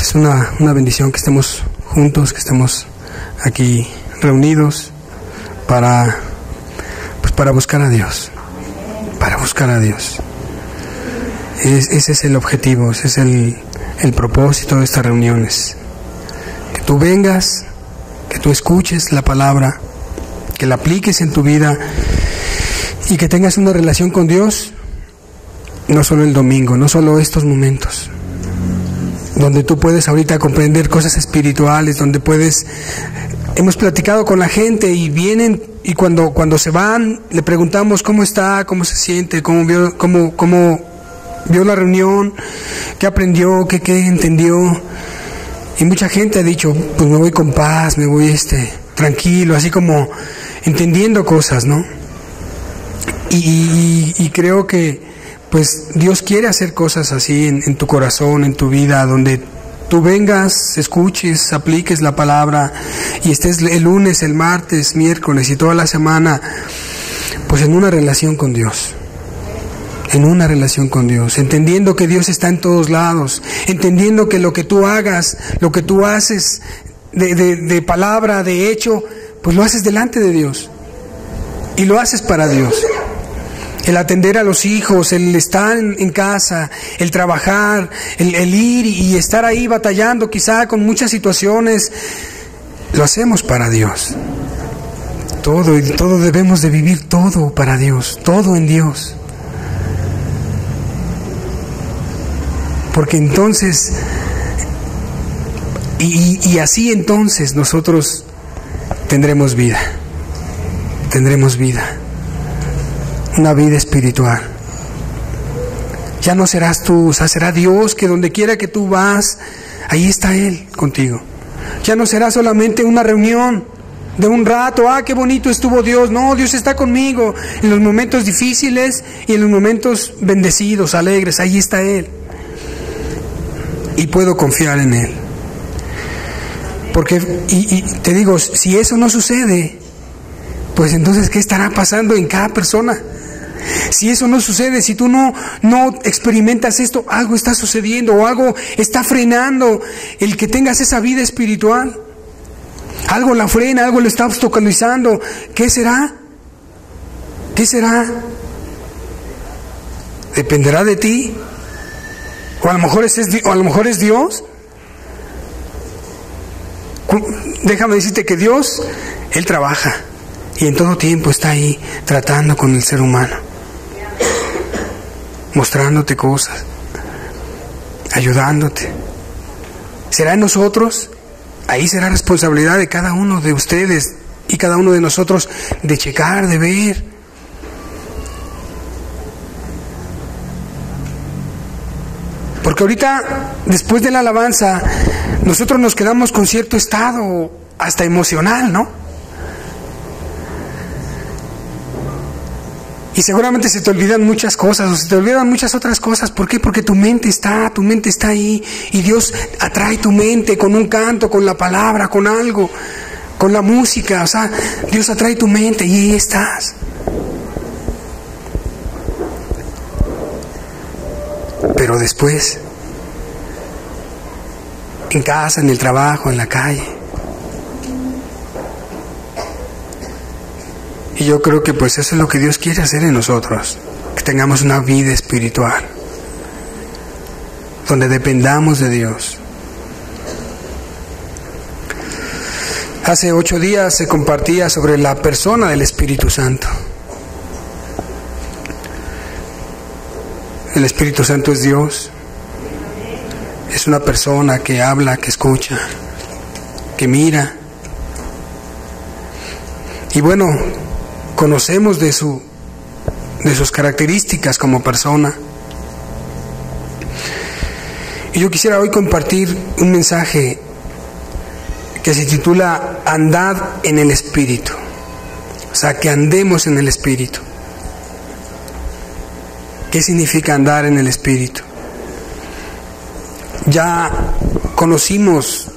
es una bendición que estemos juntos, que estemos aquí reunidos para buscar a Dios, Ese es el objetivo, ese es el propósito de estas reuniones. Que tú vengas, que tú escuches la palabra, que la apliques en tu vida y que tengas una relación con Dios, no solo el domingo, no solo estos momentos, donde tú puedes ahorita comprender cosas espirituales, donde puedes... Hemos platicado con la gente y vienen, y cuando se van, le preguntamos cómo está, cómo se siente, cómo vio la reunión, qué aprendió, qué entendió. Y mucha gente ha dicho, pues me voy con paz, me voy tranquilo, así como entendiendo cosas, ¿no? Y creo que pues Dios quiere hacer cosas así en tu corazón, en tu vida, donde tú vengas, escuches, apliques la palabra y estés el lunes, el martes, miércoles y toda la semana, pues en una relación con Dios. Entendiendo que Dios está en todos lados, entendiendo que lo que tú hagas, lo que tú haces de palabra, de hecho, pues lo haces delante de Dios y lo haces para Dios. El atender a los hijos, el estar en casa, el trabajar, el ir y estar ahí batallando quizá con muchas situaciones, lo hacemos para Dios. Todo debemos de vivir todo para Dios, todo en Dios. Porque entonces, y así entonces nosotros tendremos vida, una vida espiritual. Ya no serás tú, o sea, será Dios, que donde quiera que tú vas, ahí está Él contigo. Ya no será solamente una reunión de un rato, qué bonito estuvo Dios. No, Dios está conmigo en los momentos difíciles y en los momentos bendecidos, alegres, ahí está Él. Y puedo confiar en Él. Porque, y te digo, si eso no sucede, pues entonces, ¿qué estará pasando en cada persona? Si eso no sucede, si tú no experimentas esto, algo está sucediendo o algo está frenando el que tengas esa vida espiritual. Algo la frena, algo lo está obstaculizando. ¿Qué será? ¿Dependerá de ti? ¿O a lo mejor es Dios? Déjame decirte que Dios, Él trabaja y en todo tiempo está ahí tratando con el ser humano, mostrándote cosas, ayudándote. ¿Será en nosotros? Ahí será responsabilidad de cada uno de ustedes y cada uno de nosotros de checar, de ver. Porque ahorita, después de la alabanza, nosotros nos quedamos con cierto estado hasta emocional, ¿no? Y seguramente se te olvidan muchas cosas, o se te olvidan muchas otras cosas. ¿Por qué? Porque tu mente está ahí, y Dios atrae tu mente con un canto, con la palabra, con algo, con la música. O sea, Dios atrae tu mente y ahí estás. Pero después, en casa, en el trabajo, en la calle. Y yo creo que pues eso es lo que Dios quiere hacer en nosotros, que tengamos una vida espiritual, donde dependamos de Dios. Hace 8 días se compartía sobre la persona del Espíritu Santo. El Espíritu Santo es Dios. Es una persona que habla, que escucha, que mira. Y bueno, conocemos de sus características como persona. Y yo quisiera hoy compartir un mensaje que se titula Andad en el Espíritu. O sea, que andemos en el Espíritu. ¿Qué significa andar en el Espíritu? Ya conocimos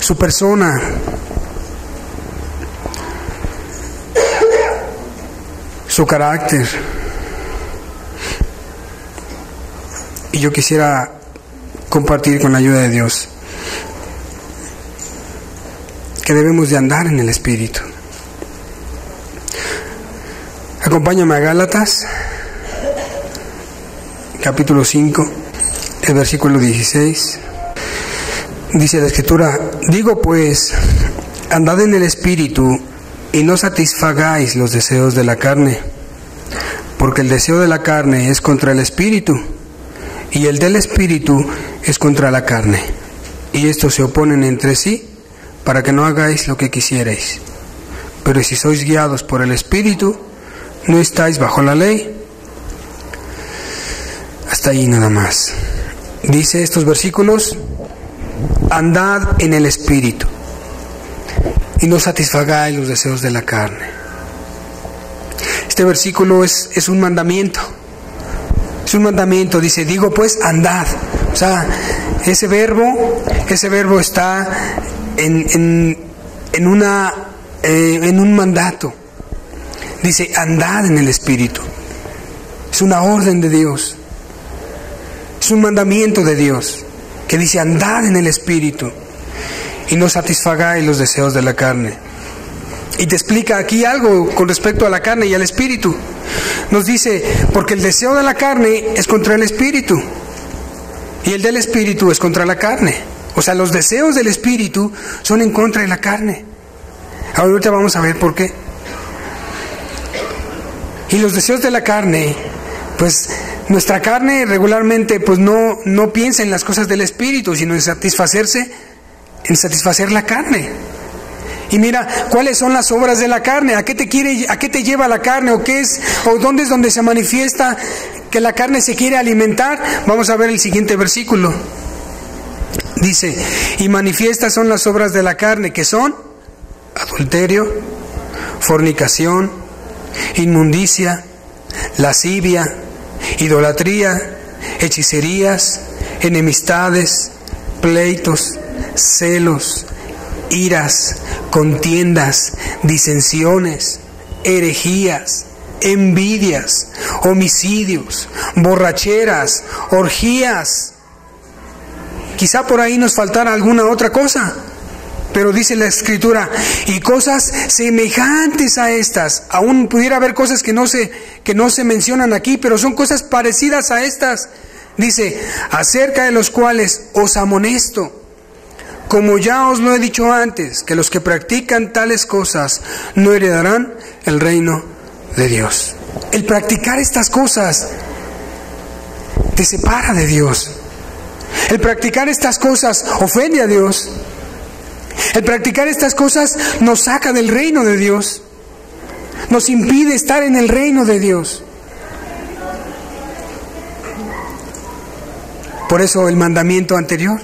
su persona, su carácter, y yo quisiera compartir con la ayuda de Dios que debemos de andar en el Espíritu. Acompáñame a Gálatas, capítulo 5, el versículo 16. Dice la Escritura: digo pues, andad en el Espíritu y no satisfagáis los deseos de la carne, porque el deseo de la carne es contra el Espíritu, y el del Espíritu es contra la carne, y estos se oponen entre sí, para que no hagáis lo que quisierais. Pero si sois guiados por el Espíritu, no estáis bajo la ley. Hasta ahí nada más. Dice estos versículos: andad en el Espíritu y no satisfagáis los deseos de la carne. Este versículo es un mandamiento. Es un mandamiento. Dice: digo pues, andad. O sea, ese verbo está en un mandato. Dice: andad en el Espíritu. Es una orden de Dios. Es un mandamiento de Dios que dice: andad en el Espíritu y no satisfagáis los deseos de la carne. Y te explica aquí algo con respecto a la carne y al Espíritu. Nos dice: porque el deseo de la carne es contra el Espíritu y el del Espíritu es contra la carne. O sea, los deseos del Espíritu son en contra de la carne. Ahorita vamos a ver por qué. Y los deseos de la carne, pues nuestra carne regularmente pues no piensa en las cosas del Espíritu, sino en satisfacer la carne. Y mira, ¿cuáles son las obras de la carne? ¿A qué te lleva la carne? ¿O dónde es donde se manifiesta que la carne se quiere alimentar? Vamos a ver el siguiente versículo. Dice: y manifiestas son las obras de la carne, que son adulterio, fornicación, inmundicia, lascivia, idolatría, hechicerías, enemistades, pleitos, celos, iras, contiendas, disensiones, herejías, envidias, homicidios, borracheras, orgías. Quizá por ahí nos faltara alguna otra cosa, pero dice la Escritura: y cosas semejantes a estas. Aún pudiera haber cosas que no se mencionan aquí, pero son cosas parecidas a estas. Dice: acerca de los cuales os amonesto, como ya os lo he dicho antes, que los que practican tales cosas no heredarán el reino de Dios. El practicar estas cosas te separa de Dios. El practicar estas cosas ofende a Dios. El practicar estas cosas nos saca del reino de Dios. Nos impide estar en el reino de Dios. Por eso el mandamiento anterior: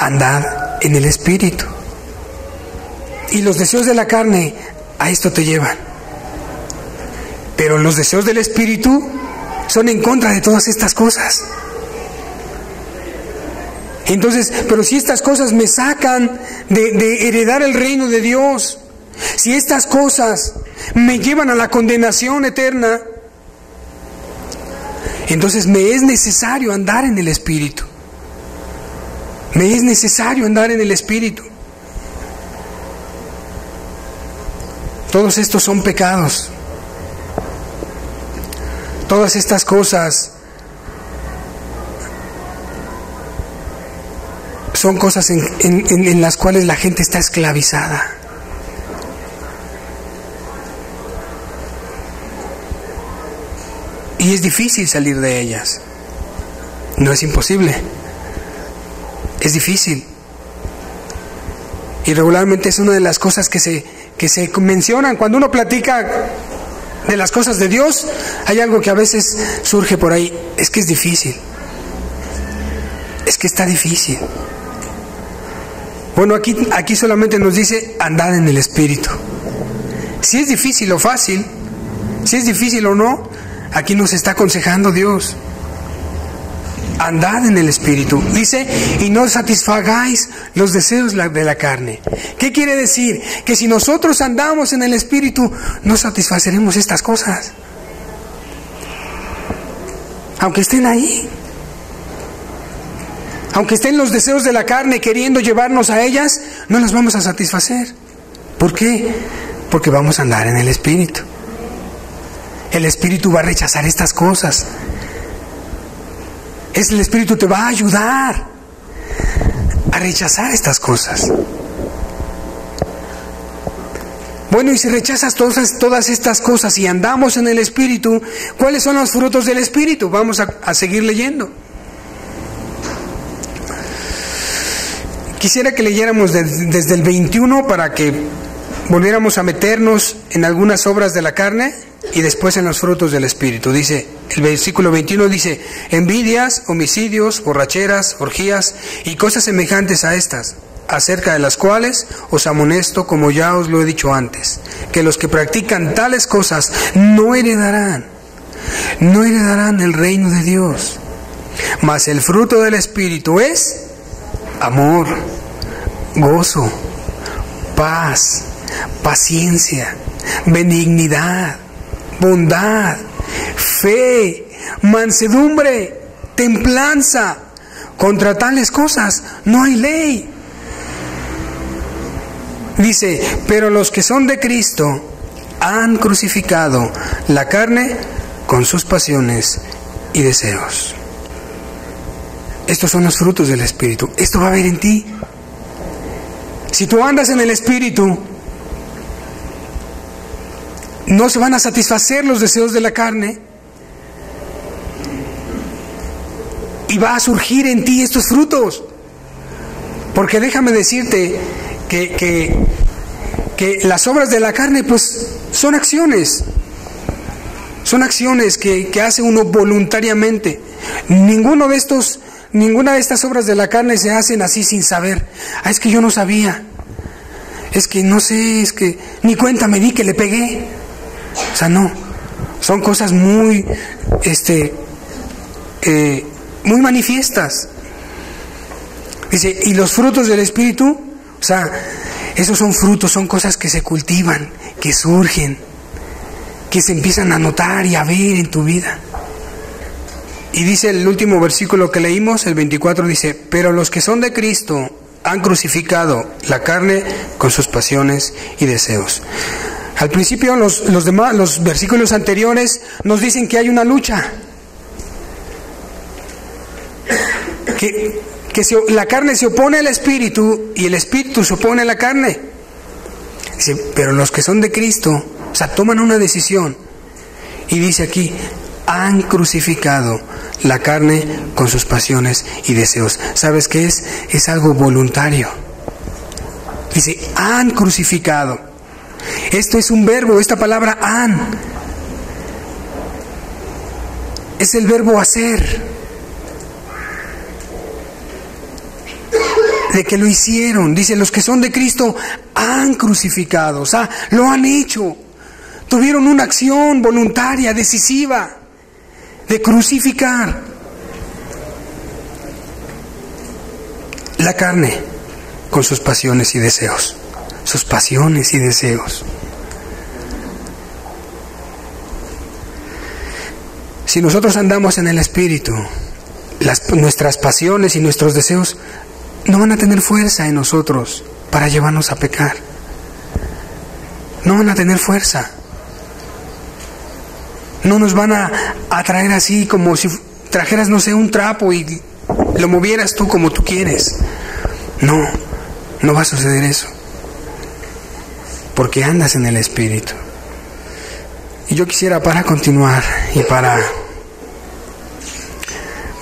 andad en el Espíritu. Y los deseos de la carne a esto te llevan. Pero los deseos del Espíritu son en contra de todas estas cosas. Entonces, pero si estas cosas me sacan de heredar el reino de Dios, si estas cosas me llevan a la condenación eterna, entonces me es necesario andar en el Espíritu. Me es necesario andar en el Espíritu. Todos estos son pecados. Todas estas cosas son cosas en las cuales la gente está esclavizada. Y es difícil salir de ellas. No es imposible. Es difícil. Y regularmente es una de las cosas que se mencionan cuando uno platica de las cosas de Dios. Hay algo que a veces surge por ahí: es que es difícil. Es que está difícil. Bueno, aquí solamente nos dice: andad en el Espíritu. Si es difícil o fácil, si es difícil o no, aquí nos está aconsejando Dios: andad en el Espíritu. Dice: y no satisfagáis los deseos de la carne. ¿Qué quiere decir? Que si nosotros andamos en el Espíritu, no satisfaceremos estas cosas, aunque estén ahí. Aunque estén los deseos de la carne queriendo llevarnos a ellas, no las vamos a satisfacer. ¿Por qué? Porque vamos a andar en el Espíritu. El Espíritu va a rechazar estas cosas. El Espíritu te va a ayudar a rechazar estas cosas. Bueno, y si rechazas todas estas cosas y andamos en el Espíritu, ¿cuáles son los frutos del Espíritu? Vamos a seguir leyendo. Quisiera que leyéramos desde el 21 para que volviéramos a meternos en algunas obras de la carne y después en los frutos del Espíritu. Dice, el versículo 21 dice: envidias, homicidios, borracheras, orgías y cosas semejantes a estas, acerca de las cuales os amonesto, como ya os lo he dicho antes, que los que practican tales cosas no heredarán el reino de Dios. Mas el fruto del Espíritu es amor, gozo, paz, paciencia, benignidad, bondad, fe, mansedumbre, templanza. Contra tales cosas no hay ley. Dice, pero los que son de Cristo han crucificado la carne con sus pasiones y deseos. Estos son los frutos del Espíritu. Esto va a haber en ti. Si tú andas en el Espíritu, no se van a satisfacer los deseos de la carne y va a surgir en ti estos frutos. Porque déjame decirte que las obras de la carne pues son acciones que hace uno voluntariamente. Ninguna de estas obras de la carne se hacen así sin saber. Es que yo no sabía, es que no sé, es que ni cuenta me di que le pegué. O sea, no, son cosas muy manifiestas. Dice, y los frutos del Espíritu, o sea, esos son frutos, son cosas que se cultivan, que surgen, que se empiezan a notar y a ver en tu vida. Y dice el último versículo que leímos, el 24, dice, pero los que son de Cristo han crucificado la carne con sus pasiones y deseos. Al principio los versículos anteriores nos dicen que hay una lucha, que la carne se opone al Espíritu y el Espíritu se opone a la carne. Dice, pero los que son de Cristo, o sea, toman una decisión. Y dice aquí, han crucificado la carne con sus pasiones y deseos. ¿Sabes qué es? Es algo voluntario. Dice, han crucificado. Esto es un verbo, esta palabra han. Es el verbo hacer. De que lo hicieron. Dice, los que son de Cristo han crucificado. O sea, lo han hecho. Tuvieron una acción voluntaria, decisiva, de crucificar la carne con sus pasiones y deseos. Sus pasiones y deseos. Si nosotros andamos en el Espíritu, nuestras pasiones y nuestros deseos no van a tener fuerza en nosotros para llevarnos a pecar. No van a tener fuerza. No nos van a atraer así como si trajeras, no sé, un trapo y lo movieras tú como tú quieres. No va a suceder eso. Porque andas en el Espíritu. Y yo quisiera, para continuar y para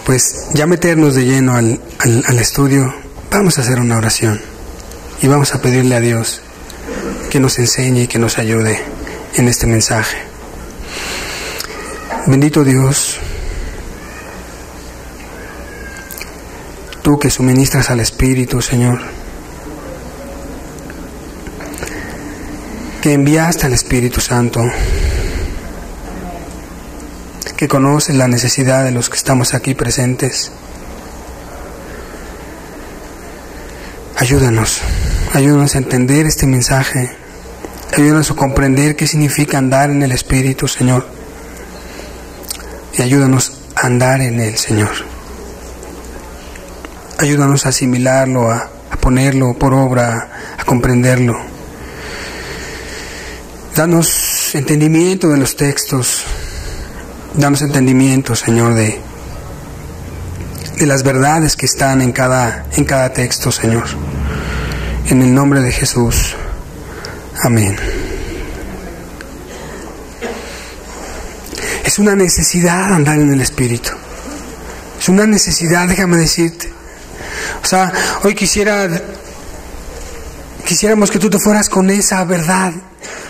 pues ya meternos de lleno al estudio, vamos a hacer una oración y vamos a pedirle a Dios que nos enseñe y que nos ayude en este mensaje. Bendito Dios, tú que suministras al Espíritu, Señor, que enviaste al Espíritu Santo, que conoces la necesidad de los que estamos aquí presentes. Ayúdanos a entender este mensaje, ayúdanos a comprender qué significa andar en el Espíritu, Señor, y ayúdanos a andar en Él, Señor. Ayúdanos a asimilarlo, a ponerlo por obra, a comprenderlo. Danos entendimiento de los textos. Danos entendimiento, Señor, de las verdades que están en cada texto, Señor. En el nombre de Jesús. Amén. Es una necesidad andar en el Espíritu. Es una necesidad, déjame decirte. O sea, hoy quisiéramos que tú te fueras con esa verdad,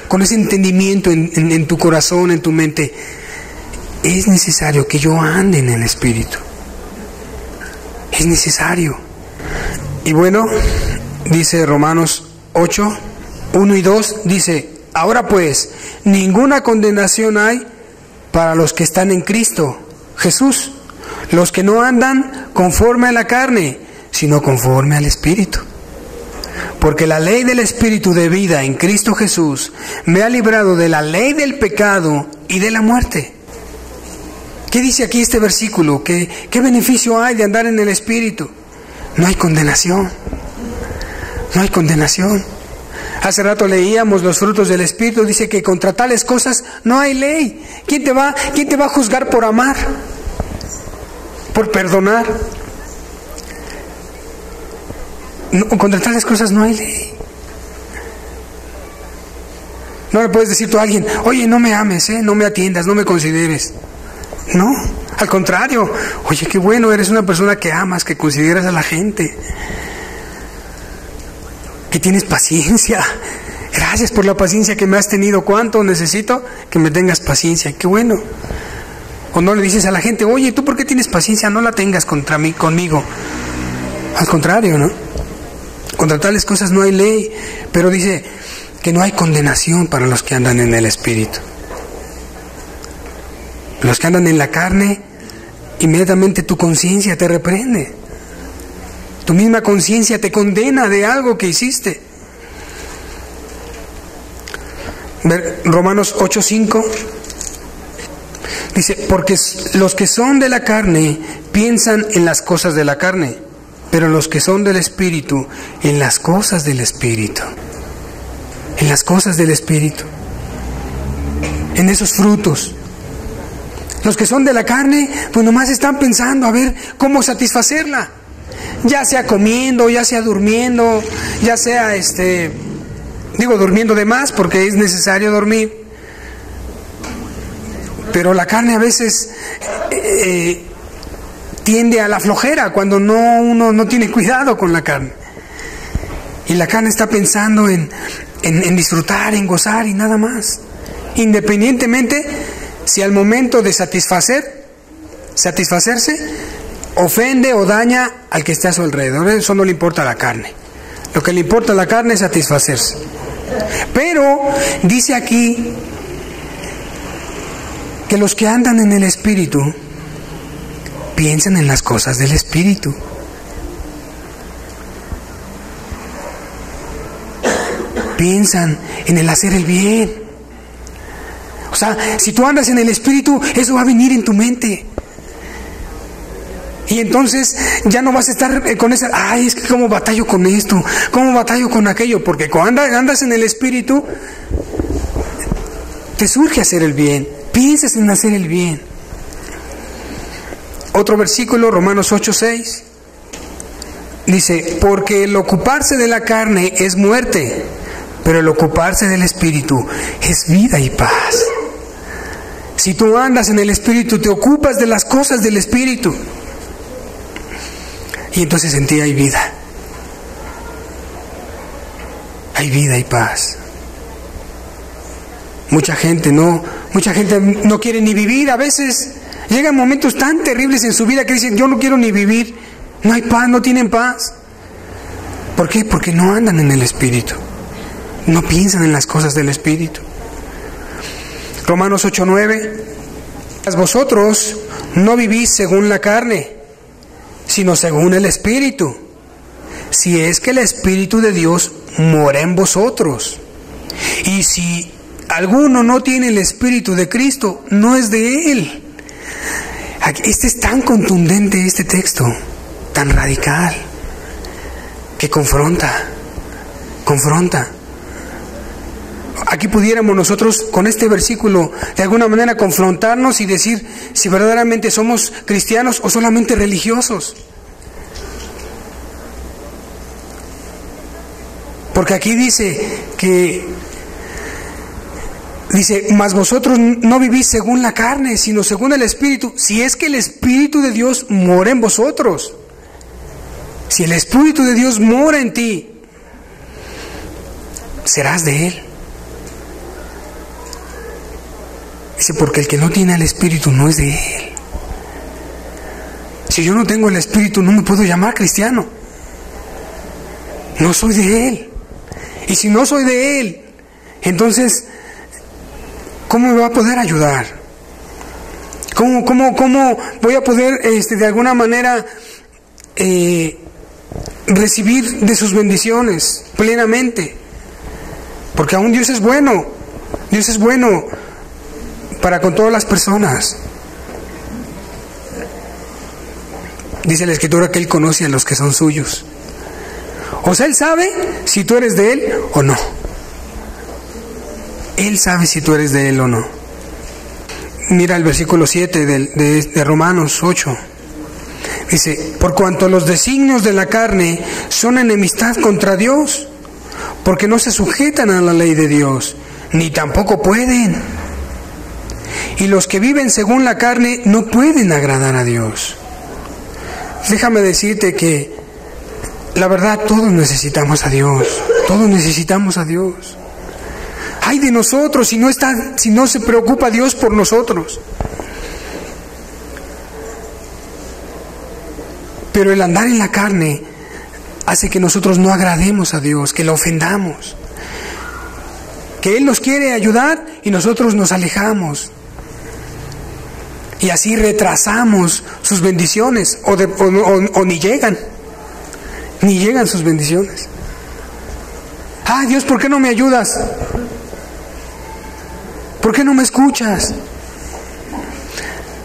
con ese entendimiento en tu corazón, en tu mente. Es necesario que yo ande en el Espíritu. Es necesario. Y bueno, dice Romanos 8, 1 y 2, dice: ahora pues, ninguna condenación hay para los que están en Cristo Jesús, los que no andan conforme a la carne, sino conforme al Espíritu. Porque la ley del Espíritu de vida en Cristo Jesús me ha librado de la ley del pecado y de la muerte. ¿Qué dice aquí este versículo? ¿Qué beneficio hay de andar en el Espíritu? No hay condenación. No hay condenación. Hace rato leíamos los frutos del Espíritu. Dice que contra tales cosas no hay ley. ¿Quién te va a juzgar por amar? ¿Por perdonar? No, contra tales cosas no hay ley. No le puedes decir tú a alguien: oye, no me ames, no me atiendas, no me consideres. No, al contrario. Oye, qué bueno, eres una persona que amas, que consideras a la gente, que tienes paciencia. Gracias por la paciencia que me has tenido. ¿Cuánto necesito que me tengas paciencia? Qué bueno. O no le dices a la gente: oye, ¿tú por qué tienes paciencia? No la tengas conmigo. Al contrario, ¿no? Contra tales cosas no hay ley, pero dice que no hay condenación para los que andan en el Espíritu. Los que andan en la carne, inmediatamente tu conciencia te reprende. Tu misma conciencia te condena de algo que hiciste. Romanos 8:5 dice: porque los que son de la carne piensan en las cosas de la carne, pero los que son del Espíritu, en las cosas del Espíritu. En las cosas del Espíritu. En esos frutos. Los que son de la carne, pues nomás están pensando a ver cómo satisfacerla. Ya sea comiendo, ya sea durmiendo, ya sea durmiendo de más porque es necesario dormir. Pero la carne a veces tiende a la flojera cuando uno no tiene cuidado con la carne. Y la carne está pensando en disfrutar, en gozar y nada más. Independientemente si al momento de satisfacerse, ofende o daña al que está a su alrededor. Eso no le importa a la carne. Lo que le importa a la carne es satisfacerse. Pero dice aquí que los que andan en el Espíritu piensan en las cosas del Espíritu. Piensan en el hacer el bien. O sea, si tú andas en el Espíritu, eso va a venir en tu mente. Y entonces ya no vas a estar con esa: ay, es que cómo batallo con esto, cómo batallo con aquello. Porque cuando andas en el Espíritu, te surge hacer el bien. Piensas en hacer el bien. Otro versículo, Romanos 8:6. Dice: porque el ocuparse de la carne es muerte, pero el ocuparse del Espíritu es vida y paz. Si tú andas en el Espíritu, te ocupas de las cosas del Espíritu. Y entonces en ti hay vida. Hay vida y paz. Mucha gente no quiere ni vivir. A veces llegan momentos tan terribles en su vida que dicen: yo no quiero ni vivir. No hay paz, no tienen paz. ¿Por qué? Porque no andan en el Espíritu. No piensan en las cosas del Espíritu. Romanos 8:9. Vosotros no vivís según la carne, sino según el Espíritu, si es que el Espíritu de Dios mora en vosotros. Y si alguno no tiene el Espíritu de Cristo, no es de Él. Este es tan contundente, este texto, tan radical. que confronta. Aquí pudiéramos nosotros con este versículo de alguna manera confrontarnos y decir si verdaderamente somos cristianos o solamente religiosos. Porque aquí dice, mas vosotros no vivís según la carne, sino según el Espíritu, si es que el Espíritu de Dios mora en vosotros. Si el Espíritu de Dios mora en ti, serás de Él. Dice, porque el que no tiene el Espíritu no es de Él. Si yo no tengo el Espíritu, no me puedo llamar cristiano. No soy de Él. Y si no soy de Él, entonces, ¿cómo me va a poder ayudar? ¿Cómo voy a poder, de alguna manera, recibir de sus bendiciones plenamente? Porque aún Dios es bueno. Dios es bueno para con todas las personas. Dice la Escritura que Él conoce a los que son suyos. O sea, Él sabe si tú eres de Él o no. Él sabe si tú eres de Él o no. Mira el versículo 7 de Romanos 8. Dice, por cuanto los designios de la carne son enemistad contra Dios, porque no se sujetan a la ley de Dios, ni tampoco pueden. Y los que viven según la carne no pueden agradar a Dios. Déjame decirte que la verdad, todos necesitamos a Dios. Todos necesitamos a Dios. Ay de nosotros si no se preocupa Dios por nosotros. Pero el andar en la carne hace que nosotros no agrademos a Dios, que lo ofendamos. Que Él nos quiere ayudar y nosotros nos alejamos. Y así retrasamos sus bendiciones o ni llegan. Ni llegan sus bendiciones. Ay, Dios, ¿por qué no me ayudas? ¿Por qué no me escuchas?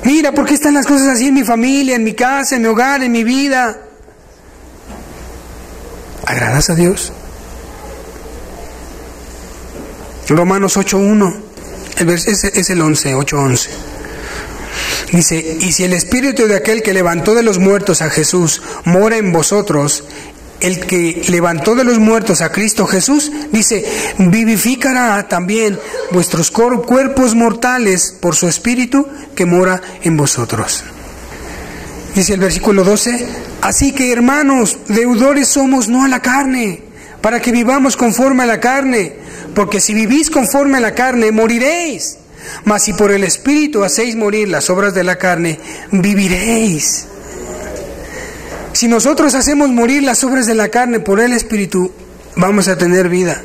Mira, ¿por qué están las cosas así en mi familia, en mi casa, en mi hogar, en mi vida? ¿Agradas a Dios? Romanos 8:1, es el 11, 8:11. Dice, y si el Espíritu de aquel que levantó de los muertos a Jesús mora en vosotros, el que levantó de los muertos a Cristo Jesús, dice, vivificará también vuestros cuerpos mortales por su Espíritu que mora en vosotros. Dice el versículo 12, así que hermanos, deudores somos no a la carne, para que vivamos conforme a la carne, porque si vivís conforme a la carne, moriréis. Mas si por el Espíritu hacéis morir las obras de la carne, viviréis. Si nosotros hacemos morir las obras de la carne por el Espíritu, vamos a tener vida.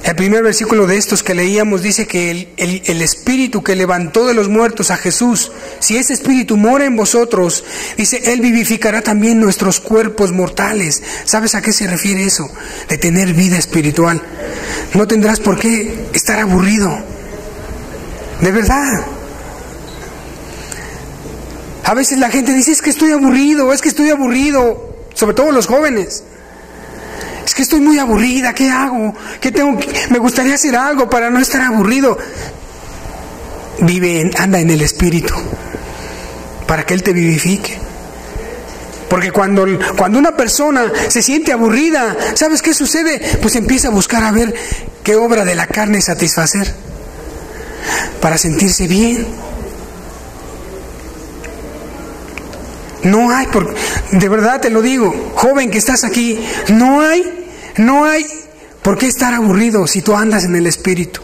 El primer versículo de estos que leíamos dice que el Espíritu que levantó de los muertos a Jesús, si ese Espíritu mora en vosotros, dice, Él vivificará también nuestros cuerpos mortales. ¿Sabes a qué se refiere eso? De tener vida espiritual. No tendrás por qué estar aburrido. De verdad. A veces la gente dice, es que estoy aburrido, sobre todo los jóvenes. Es que estoy muy aburrida, ¿qué hago? Me gustaría hacer algo para no estar aburrido. Anda en el Espíritu, para que Él te vivifique. Porque cuando una persona se siente aburrida, ¿sabes qué sucede? Pues empieza a buscar a ver qué obra de la carne satisfacer, para sentirse bien. No hay, de verdad te lo digo, joven que estás aquí, no hay por qué estar aburrido si tú andas en el Espíritu.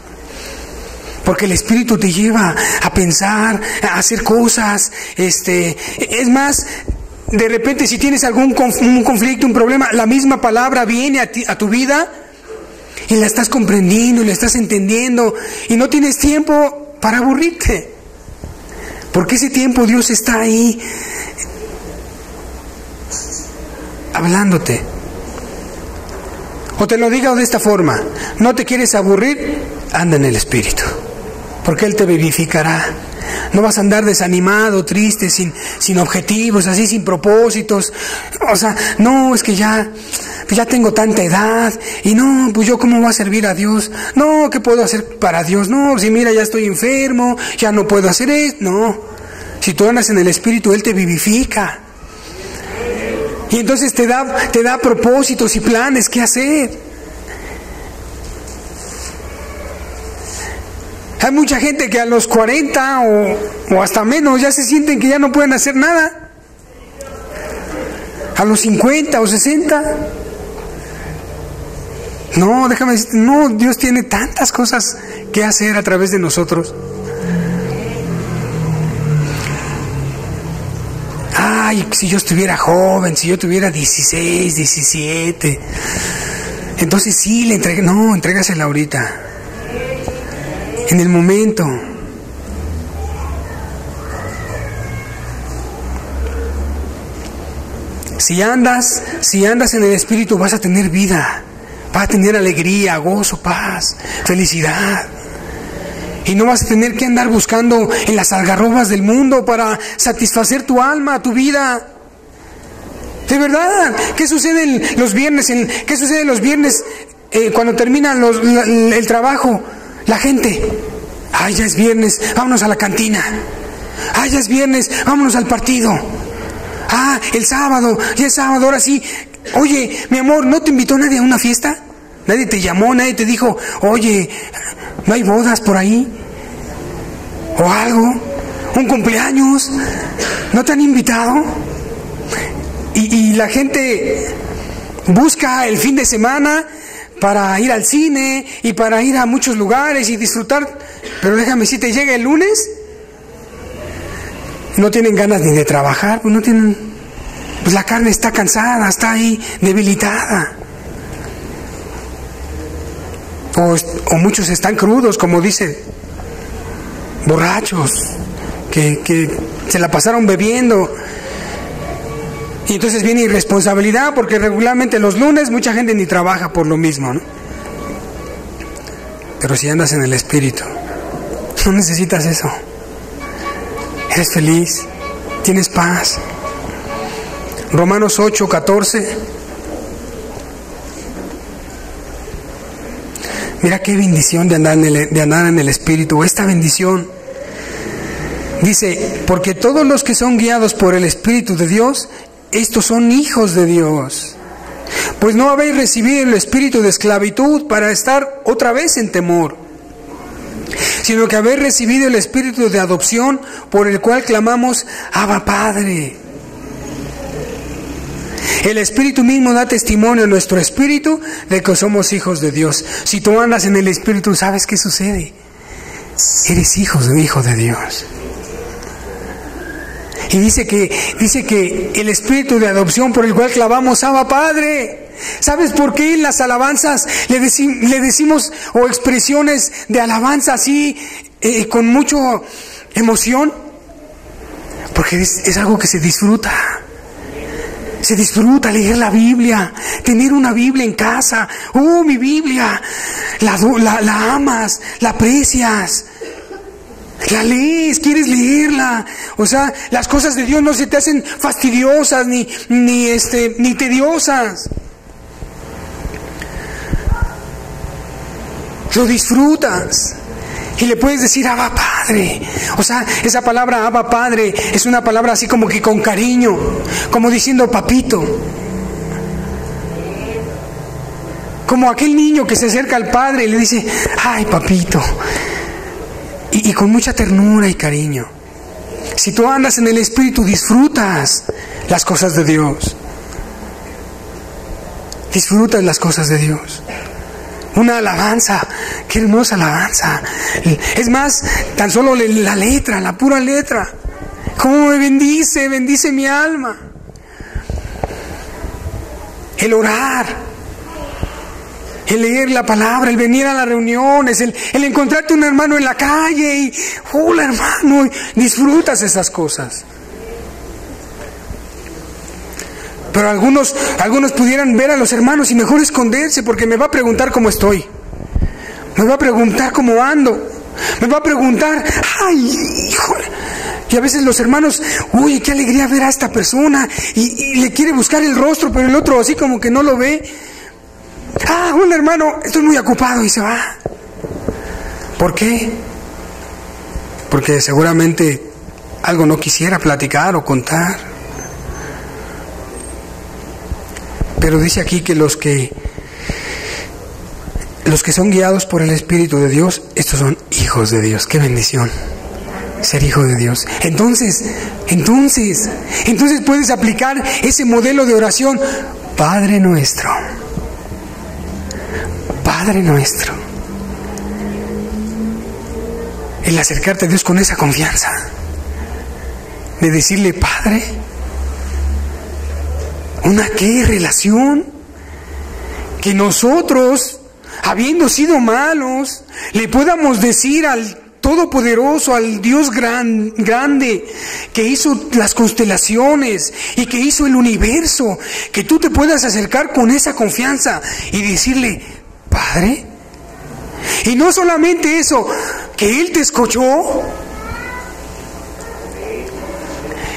Porque el Espíritu te lleva a pensar, a hacer cosas. Es más, de repente si tienes un conflicto, un problema, la misma palabra viene a tu vida y la estás comprendiendo, y la estás entendiendo, y no tienes tiempo para aburrirte. Porque ese tiempo Dios está ahí hablándote. O te lo digo de esta forma, no te quieres aburrir, anda en el Espíritu, porque Él te vivificará, No vas a andar desanimado, triste, sin objetivos, así sin propósitos. O sea, no, es que ya tengo tanta edad y no, pues yo cómo voy a servir a Dios. No, ¿qué puedo hacer para Dios? No, si mira, ya estoy enfermo, ya no puedo hacer esto. No, si tú andas en el Espíritu, Él te vivifica. Y entonces te da propósitos y planes que hacer. Hay mucha gente que a los 40 o hasta menos ya se sienten que ya no pueden hacer nada. A los 50 o 60. No, déjame decirte, no, Dios tiene tantas cosas que hacer a través de nosotros. Ay, si yo estuviera joven, si yo tuviera 16, 17, entonces sí, entrégasela ahorita. En el momento. Si andas en el Espíritu, vas a tener vida, vas a tener alegría, gozo, paz, felicidad. Y no vas a tener que andar buscando en las algarrobas del mundo para satisfacer tu alma, tu vida. De verdad, ¿qué sucede los viernes? ¿Qué sucede los viernes cuando terminan el trabajo? La gente, ay, ya es viernes, vámonos a la cantina. Ay, ya es viernes, vámonos al partido. Ah, el sábado, ya es sábado, ahora sí. Oye, mi amor, ¿no te invitó nadie a una fiesta? Nadie te llamó, nadie te dijo, oye, ¿no hay bodas por ahí? ¿O algo? ¿Un cumpleaños? ¿No te han invitado? Y la gente busca el fin de semana para ir al cine y para ir a muchos lugares y disfrutar, pero déjame, si te llega el lunes, no tienen ganas ni de trabajar, pues no tienen, pues la carne está cansada, está ahí debilitada, o muchos están crudos, como dice, borrachos, que se la pasaron bebiendo. Y entonces viene irresponsabilidad, porque regularmente los lunes mucha gente ni trabaja por lo mismo, ¿no? Pero si andas en el Espíritu, no necesitas eso. Eres feliz, tienes paz. Romanos 8:14. Mira qué bendición de andar en el Espíritu, esta bendición. Dice, porque todos los que son guiados por el Espíritu de Dios, estos son hijos de Dios. Pues no habéis recibido el espíritu de esclavitud para estar otra vez en temor, sino que habéis recibido el espíritu de adopción, por el cual clamamos, Abba, Padre. El Espíritu mismo da testimonio a nuestro espíritu de que somos hijos de Dios. Si tú andas en el Espíritu, ¿sabes qué sucede? Eres hijo de Dios. Y dice que el espíritu de adopción por el cual clamamos, Abba, Padre. ¿Sabes por qué en las alabanzas le decimos, o expresiones de alabanza así, con mucha emoción? Porque es algo que se disfruta. Se disfruta leer la Biblia, tener una Biblia en casa. ¡Oh, mi Biblia! La amas, la aprecias. La lees, quieres leerla. O sea, las cosas de Dios no se te hacen fastidiosas ni tediosas. Lo disfrutas. Y le puedes decir Abba, Padre. O sea, esa palabra Abba, Padre es una palabra así como que con cariño, como diciendo papito. Como aquel niño que se acerca al padre y le dice, ay, papito. Y con mucha ternura y cariño. Si tú andas en el Espíritu, disfrutas las cosas de Dios. Disfrutas las cosas de Dios. Una alabanza, qué hermosa alabanza. Es más, tan solo la letra, la pura letra. Cómo me bendice mi alma. El orar. El leer la palabra, el venir a las reuniones, el encontrarte un hermano en la calle y, hola hermano, disfrutas esas cosas. Pero algunos pudieran ver a los hermanos y mejor esconderse, porque me va a preguntar cómo estoy, me va a preguntar cómo ando. Me va a preguntar, ay, híjole. Y a veces los hermanos, uy, qué alegría ver a esta persona. Y le quiere buscar el rostro, pero el otro así como que no lo ve. Hola hermano, estoy muy ocupado, y se va. ¿Por qué? Porque seguramente algo no quisiera platicar o contar. Pero dice aquí que los que son guiados por el Espíritu de Dios, estos son hijos de Dios. ¡Qué bendición! Ser hijo de Dios. Entonces puedes aplicar ese modelo de oración. Padre nuestro. Padre nuestro. El acercarte a Dios con esa confianza. De decirle, Padre. ¿Una qué relación? Que nosotros, habiendo sido malos, le podamos decir al Todopoderoso, al Dios grande, que hizo las constelaciones y que hizo el universo, que tú te puedas acercar con esa confianza y decirle, Padre. Y no solamente eso, que Él te escuchó.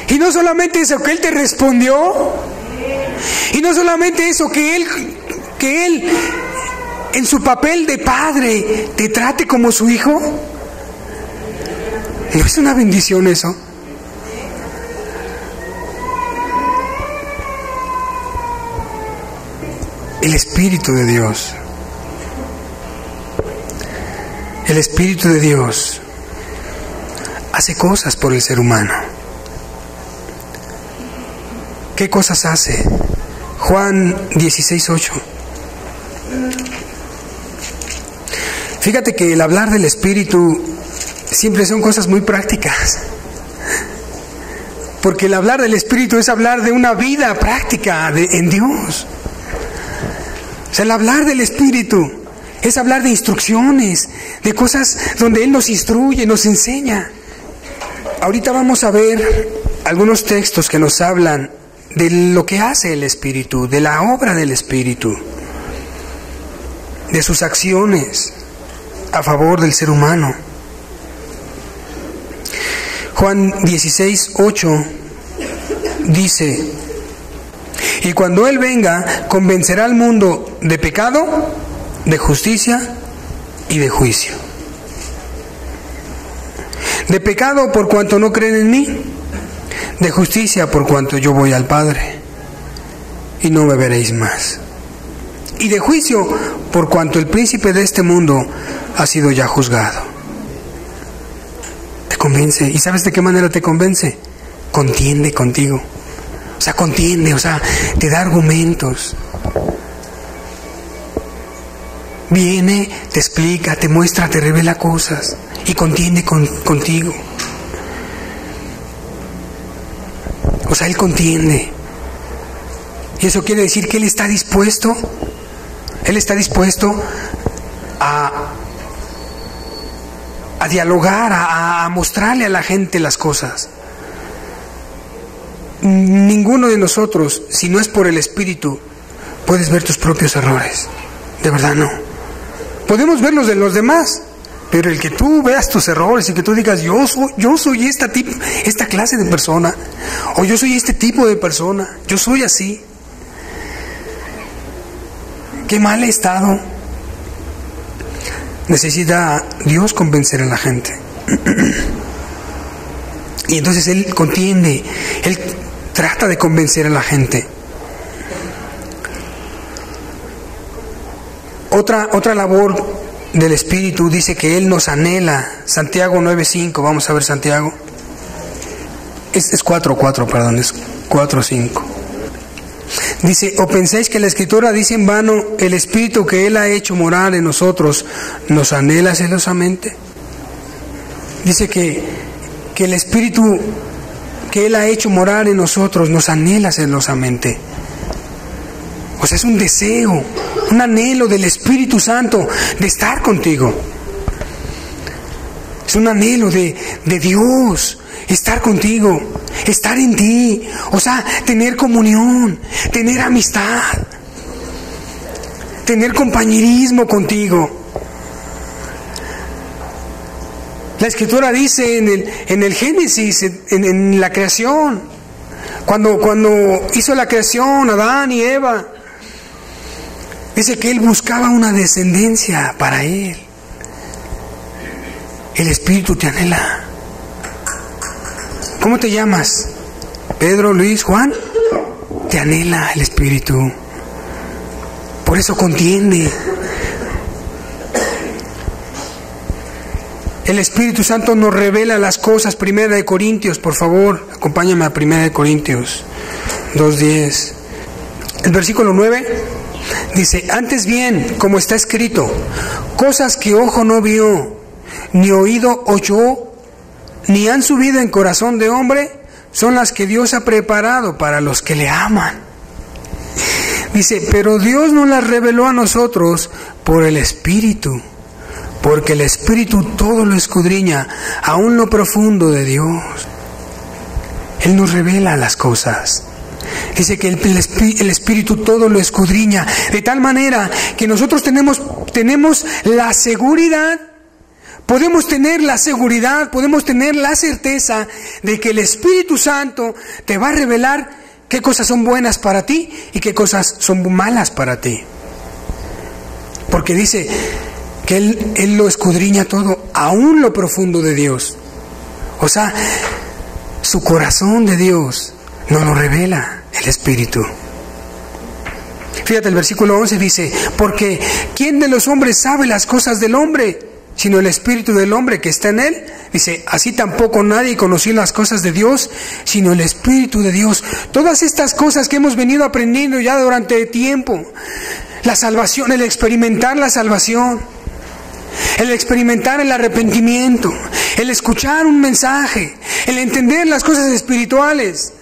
Y no solamente eso, que Él te respondió. Y no solamente eso, que Él en su papel de padre te trate como su hijo. ¿No es una bendición eso? El Espíritu de Dios. El Espíritu de Dios hace cosas por el ser humano. ¿Qué cosas hace? Juan 16:8. Fíjate que el hablar del Espíritu siempre son cosas muy prácticas. Porque el hablar del Espíritu es hablar de una vida práctica en Dios. O sea, el hablar del Espíritu es hablar de instrucciones, de cosas donde Él nos instruye, nos enseña. Ahorita vamos a ver algunos textos que nos hablan de lo que hace el Espíritu, de la obra del Espíritu, de sus acciones a favor del ser humano. Juan 16:8 dice: y cuando Él venga, convencerá al mundo de pecado, de justicia y de juicio. De pecado por cuanto no creen en mí, de justicia por cuanto yo voy al Padre y no me veréis más, y de juicio por cuanto el príncipe de este mundo ha sido ya juzgado. Te convence. ¿Y sabes de qué manera te convence? Contiende contigo. O sea, contiende, o sea, te da argumentos. Viene, te explica, te muestra, te revela cosas y contiende contigo. O sea, Él contiende. Y eso quiere decir que Él está dispuesto a dialogar, a mostrarle a la gente las cosas. Ninguno de nosotros, si no es por el Espíritu, puedes ver tus propios errores. De verdad no. Podemos ver los de los demás, pero el que tú veas tus errores y que tú digas, yo soy esta clase de persona, o yo soy este tipo de persona, yo soy así. Qué mal he estado. Necesita Dios convencer a la gente. Y entonces Él contiende, Él trata de convencer a la gente. Otra labor del Espíritu dice que Él nos anhela. Santiago 9:5, vamos a ver Santiago. Es 4:5. Dice: ¿o pensáis que la Escritura dice en vano, el Espíritu que Él ha hecho morar en nosotros nos anhela celosamente? Dice que el Espíritu que Él ha hecho morar en nosotros nos anhela celosamente. O sea, es un deseo, un anhelo del Espíritu Santo de estar contigo. Es un anhelo de Dios, estar contigo, estar en ti. O sea, tener comunión, tener amistad, tener compañerismo contigo. La Escritura dice en el Génesis, en la creación, cuando hizo la creación, Adán y Eva, dice que Él buscaba una descendencia para Él. El Espíritu te anhela. ¿Cómo te llamas? Pedro, Luis, Juan. Te anhela el Espíritu. Por eso contiende. El Espíritu Santo nos revela las cosas. 1 Corintios, por favor, acompáñame a 1 Corintios 2:10. El versículo 9 dice: antes bien, como está escrito, cosas que ojo no vio, ni oído oyó, ni han subido en corazón de hombre, son las que Dios ha preparado para los que le aman. Dice, pero Dios nos las reveló a nosotros por el Espíritu, porque el Espíritu todo lo escudriña, aún lo profundo de Dios. Él nos revela las cosas. Dice que el Espíritu todo lo escudriña, de tal manera que nosotros tenemos la seguridad, podemos tener la certeza de que el Espíritu Santo te va a revelar qué cosas son buenas para ti y qué cosas son malas para ti. Porque dice que Él lo escudriña todo, aún lo profundo de Dios. O sea, su corazón de Dios nos lo revela el Espíritu. Fíjate, el versículo 11 dice, porque ¿quién de los hombres sabe las cosas del hombre, sino el Espíritu del hombre que está en él? Dice, así tampoco nadie conoció las cosas de Dios, sino el Espíritu de Dios. Todas estas cosas que hemos venido aprendiendo ya durante tiempo, la salvación, el experimentar la salvación, el experimentar el arrepentimiento, el escuchar un mensaje, el entender las cosas espirituales,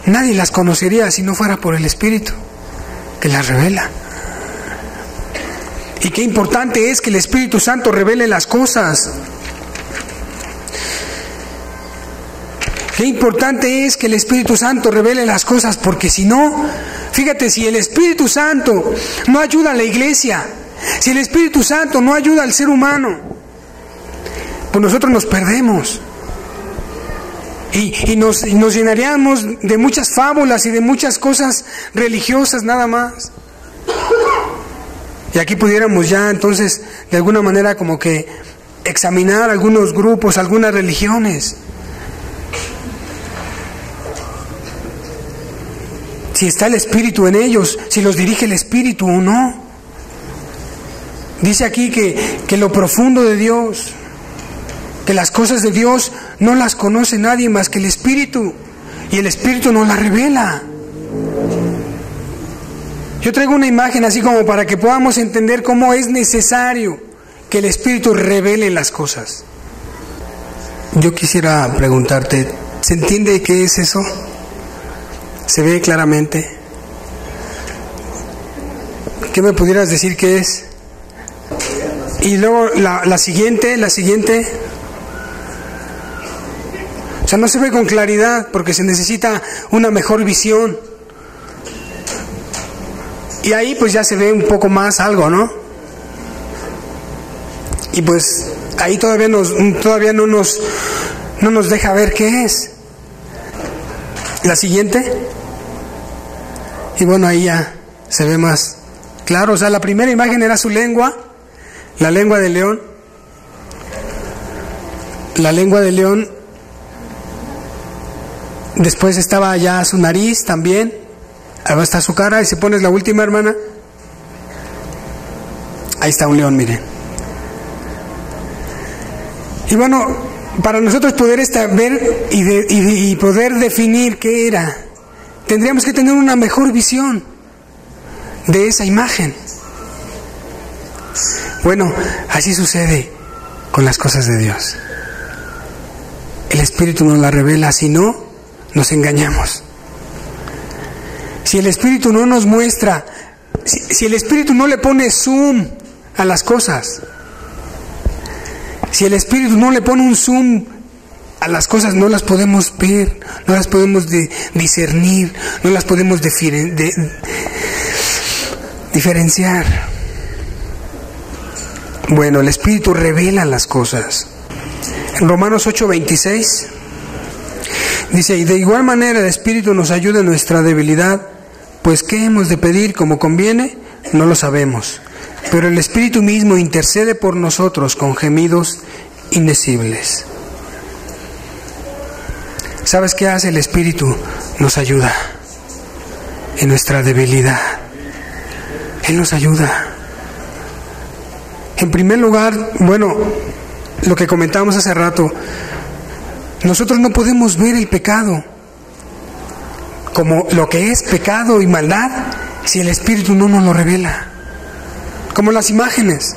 nadie las conocería si no fuera por el Espíritu que las revela. Y qué importante es que el Espíritu Santo revele las cosas. Qué importante es que el Espíritu Santo revele las cosas, porque si no, fíjate, si el Espíritu Santo no ayuda a la iglesia, si el Espíritu Santo no ayuda al ser humano, pues nosotros nos perdemos. Y nos llenaríamos de muchas fábulas y de muchas cosas religiosas nada más. Y aquí pudiéramos ya entonces de alguna manera como que examinar algunos grupos, algunas religiones. Si está el Espíritu en ellos, si los dirige el Espíritu o no. Dice aquí que lo profundo de Dios, que las cosas de Dios no las conoce nadie más que el Espíritu, y el Espíritu nos las revela. Yo traigo una imagen así como para que podamos entender cómo es necesario que el Espíritu revele las cosas. Yo quisiera preguntarte, ¿se entiende qué es eso? ¿Se ve claramente? ¿Qué me pudieras decir qué es? Y luego la siguiente. O sea, no se ve con claridad porque se necesita una mejor visión. Y ahí pues ya se ve un poco más algo, ¿no? Y pues ahí todavía no nos deja ver qué es. La siguiente. Y bueno, ahí ya se ve más claro. O sea, la primera imagen era su lengua, la lengua de león. La lengua de león. Después estaba ya su nariz también. Ahí va a estar su cara. Y si pones la última, hermana, ahí está un león, miren. Y bueno, para nosotros poder ver y poder definir qué era, tendríamos que tener una mejor visión de esa imagen. Bueno, así sucede con las cosas de Dios. El Espíritu nos la revela, si no, nos engañamos. Si el Espíritu no nos muestra, si el Espíritu no le pone zoom a las cosas, si el Espíritu no le pone un zoom a las cosas, no las podemos ver, no las podemos discernir, no las podemos diferenciar. Bueno, el Espíritu revela las cosas. Romanos 8:26 dice: y de igual manera el Espíritu nos ayuda en nuestra debilidad, pues ¿qué hemos de pedir como conviene? No lo sabemos, pero el Espíritu mismo intercede por nosotros con gemidos indecibles. ¿Sabes qué hace el Espíritu? Nos ayuda en nuestra debilidad. Él nos ayuda. En primer lugar, bueno, lo que comentábamos hace rato, nosotros no podemos ver el pecado como lo que es pecado y maldad si el Espíritu no nos lo revela. Como las imágenes.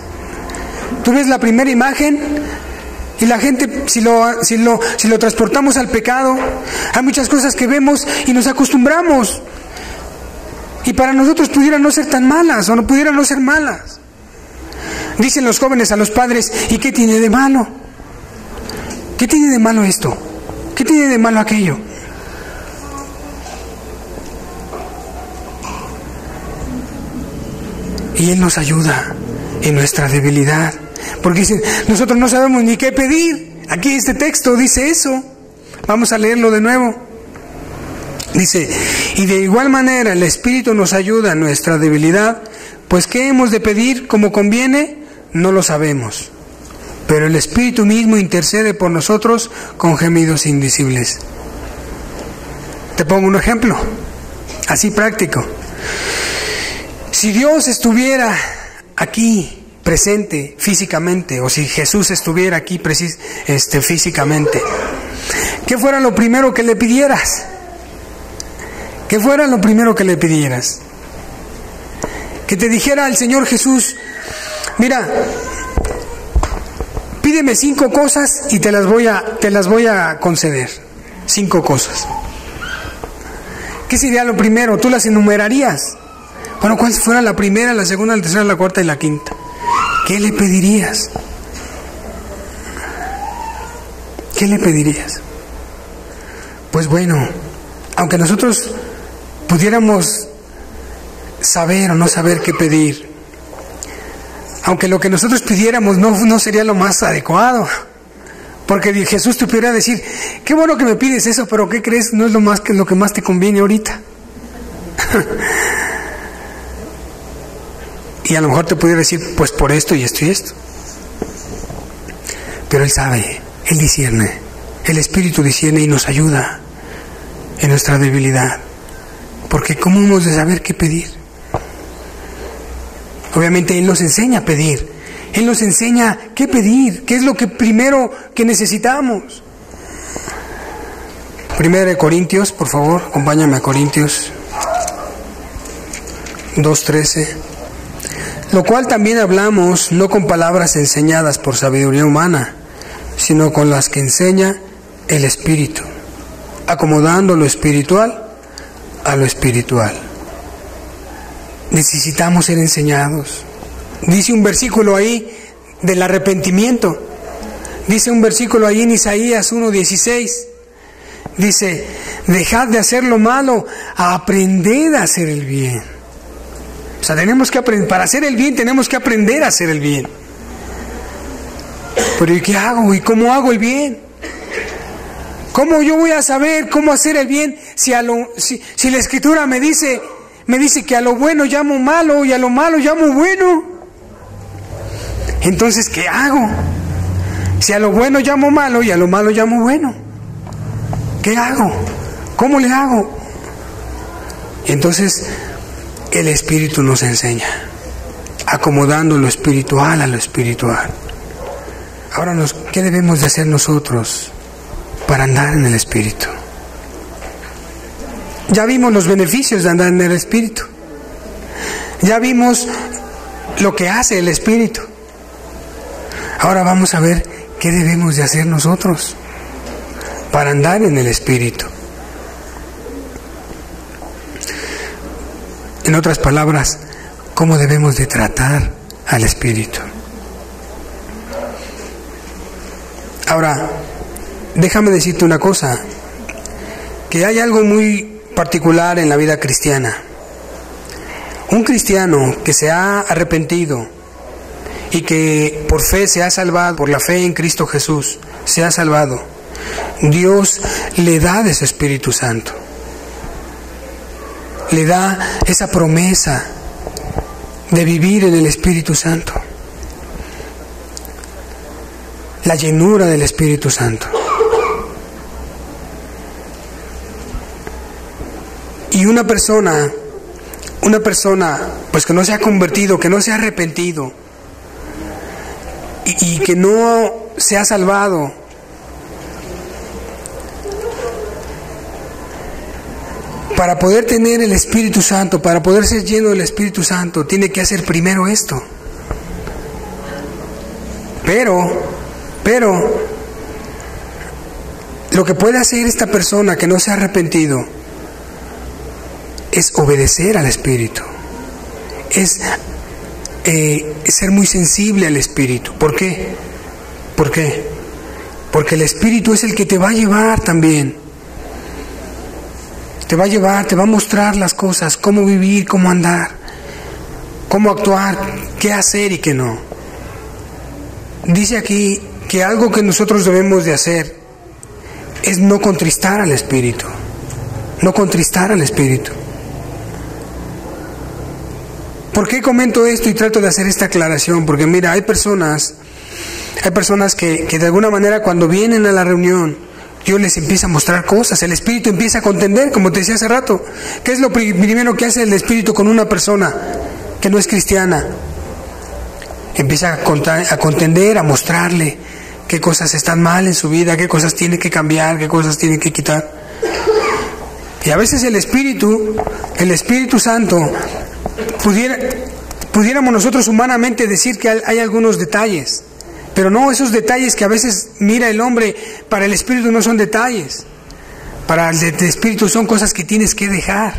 Tú ves la primera imagen y la gente, si lo transportamos al pecado, hay muchas cosas que vemos y nos acostumbramos. Y para nosotros pudieran no ser tan malas o no pudieran no ser malas. Dicen los jóvenes a los padres: ¿y qué tiene de malo? ¿Qué tiene de malo esto? ¿Qué tiene de malo aquello? Y Él nos ayuda en nuestra debilidad. Porque dicen, nosotros no sabemos ni qué pedir. Aquí este texto dice eso. Vamos a leerlo de nuevo. Dice: y de igual manera el Espíritu nos ayuda en nuestra debilidad, pues ¿qué hemos de pedir como conviene? No lo sabemos. Pero el Espíritu mismo intercede por nosotros con gemidos indecibles. Te pongo un ejemplo, así práctico. Si Dios estuviera aquí presente físicamente, o si Jesús estuviera aquí físicamente, ¿qué fuera lo primero que le pidieras? ¿Qué fuera lo primero que le pidieras? Que te dijera el Señor Jesús: mira, pídeme 5 cosas y te las voy a conceder. 5 cosas. ¿Qué sería lo primero? ¿Tú las enumerarías? Bueno, ¿cuál fuera la primera, la segunda, la tercera, la cuarta y la quinta? ¿Qué le pedirías? ¿Qué le pedirías? Pues bueno, aunque nosotros pudiéramos saber o no saber qué pedir, aunque lo que nosotros pidiéramos no sería lo más adecuado, porque Jesús te pudiera decir: qué bueno que me pides eso, pero ¿qué crees? No es lo que más te conviene ahorita. Y a lo mejor te pudiera decir: pues por esto y esto y esto. Pero Él sabe, Él discierne, el Espíritu discierne y nos ayuda en nuestra debilidad. Porque ¿cómo hemos de saber qué pedir? Obviamente Él nos enseña a pedir. Él nos enseña qué pedir, qué es lo que primero que necesitamos. 1 Corintios, por favor, acompáñame a Corintios 2:13. Lo cual también hablamos no con palabras enseñadas por sabiduría humana, sino con las que enseña el Espíritu, acomodando lo espiritual a lo espiritual. Necesitamos ser enseñados. Dice un versículo ahí del arrepentimiento. Dice un versículo ahí en Isaías 1:16. Dice: dejad de hacer lo malo, aprended a hacer el bien. O sea, tenemos que aprender, para hacer el bien tenemos que aprender a hacer el bien. Pero ¿y qué hago? ¿Y cómo hago el bien? ¿Cómo yo voy a saber cómo hacer el bien si la Escritura me dice que a lo bueno llamo malo y a lo malo llamo bueno? Entonces, ¿qué hago? Si a lo bueno llamo malo y a lo malo llamo bueno, ¿qué hago? ¿Cómo le hago? Entonces, el Espíritu nos enseña, acomodando lo espiritual a lo espiritual. Ahora, ¿qué debemos de hacer nosotros para andar en el Espíritu? Ya vimos los beneficios de andar en el Espíritu. Ya vimos lo que hace el Espíritu. Ahora vamos a ver qué debemos de hacer nosotros para andar en el Espíritu. En otras palabras, ¿cómo debemos de tratar al Espíritu? Ahora, déjame decirte una cosa, que hay algo muy particular en la vida cristiana. Un cristiano que se ha arrepentido y que por fe se ha salvado, por la fe en Cristo Jesús, sea salvado, Dios le da de su Espíritu Santo. Le da esa promesa de vivir en el Espíritu Santo. La llenura del Espíritu Santo. Y una persona pues que no se ha convertido, que no se ha arrepentido y que no se ha salvado, para poder tener el Espíritu Santo, para poder ser lleno del Espíritu Santo, tiene que hacer primero esto. Pero lo que puede hacer esta persona que no se ha arrepentido es obedecer al Espíritu, es ser muy sensible al Espíritu. ¿Por qué? ¿Por qué? Porque el Espíritu es el que te va a llevar también. Te va a llevar, te va a mostrar las cosas, cómo vivir, cómo andar, cómo actuar, qué hacer y qué no. Dice aquí que algo que nosotros debemos de hacer es no contristar al Espíritu. No contristar al Espíritu. ¿Por qué comento esto y trato de hacer esta aclaración? Porque mira, hay personas que de alguna manera cuando vienen a la reunión, Dios les empieza a mostrar cosas, el Espíritu empieza a contender, como te decía hace rato. ¿Qué es lo primero que hace el Espíritu con una persona que no es cristiana? Empieza a contender, a mostrarle qué cosas están mal en su vida, qué cosas tiene que cambiar, qué cosas tiene que quitar. Y a veces el Espíritu Santo, pudiéramos nosotros humanamente decir que hay algunos detalles, pero no, esos detalles que a veces mira el hombre, para el Espíritu no son detalles. Para el Espíritu son cosas que tienes que dejar,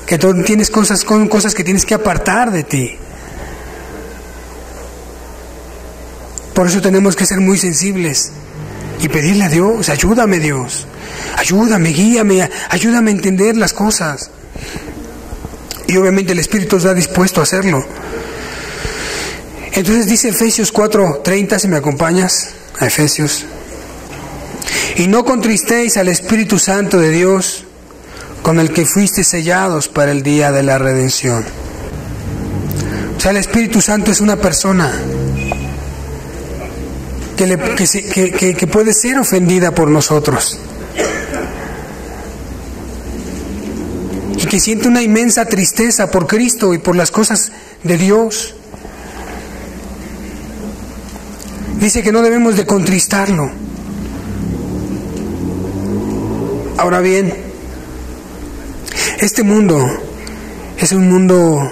que tú tienes cosas que tienes que apartar de ti. Por eso tenemos que ser muy sensibles y pedirle a Dios: ayúdame, Dios, ayúdame, guíame, ayúdame a entender las cosas. Y obviamente el Espíritu está dispuesto a hacerlo. Entonces dice Efesios 4:30, si me acompañas a Efesios: y no contristéis al Espíritu Santo de Dios, con el que fuisteis sellados para el día de la redención. O sea, el Espíritu Santo es una persona que puede ser ofendida por nosotros y que siente una inmensa tristeza por Cristo y por las cosas de Dios. Dice que no debemos de contristarlo. Ahora bien, este mundo es un mundo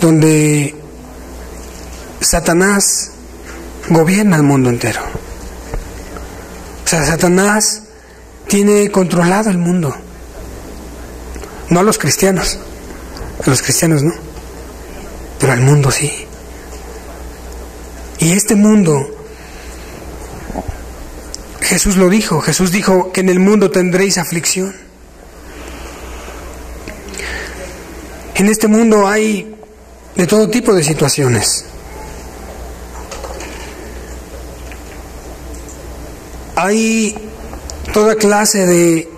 donde Satanás gobierna el mundo entero. O sea, Satanás tiene controlado el mundo. No a los cristianos no, pero al mundo sí. Y este mundo, Jesús lo dijo, Jesús dijo que en el mundo tendréis aflicción. En este mundo hay de todo tipo de situaciones. Hay toda clase de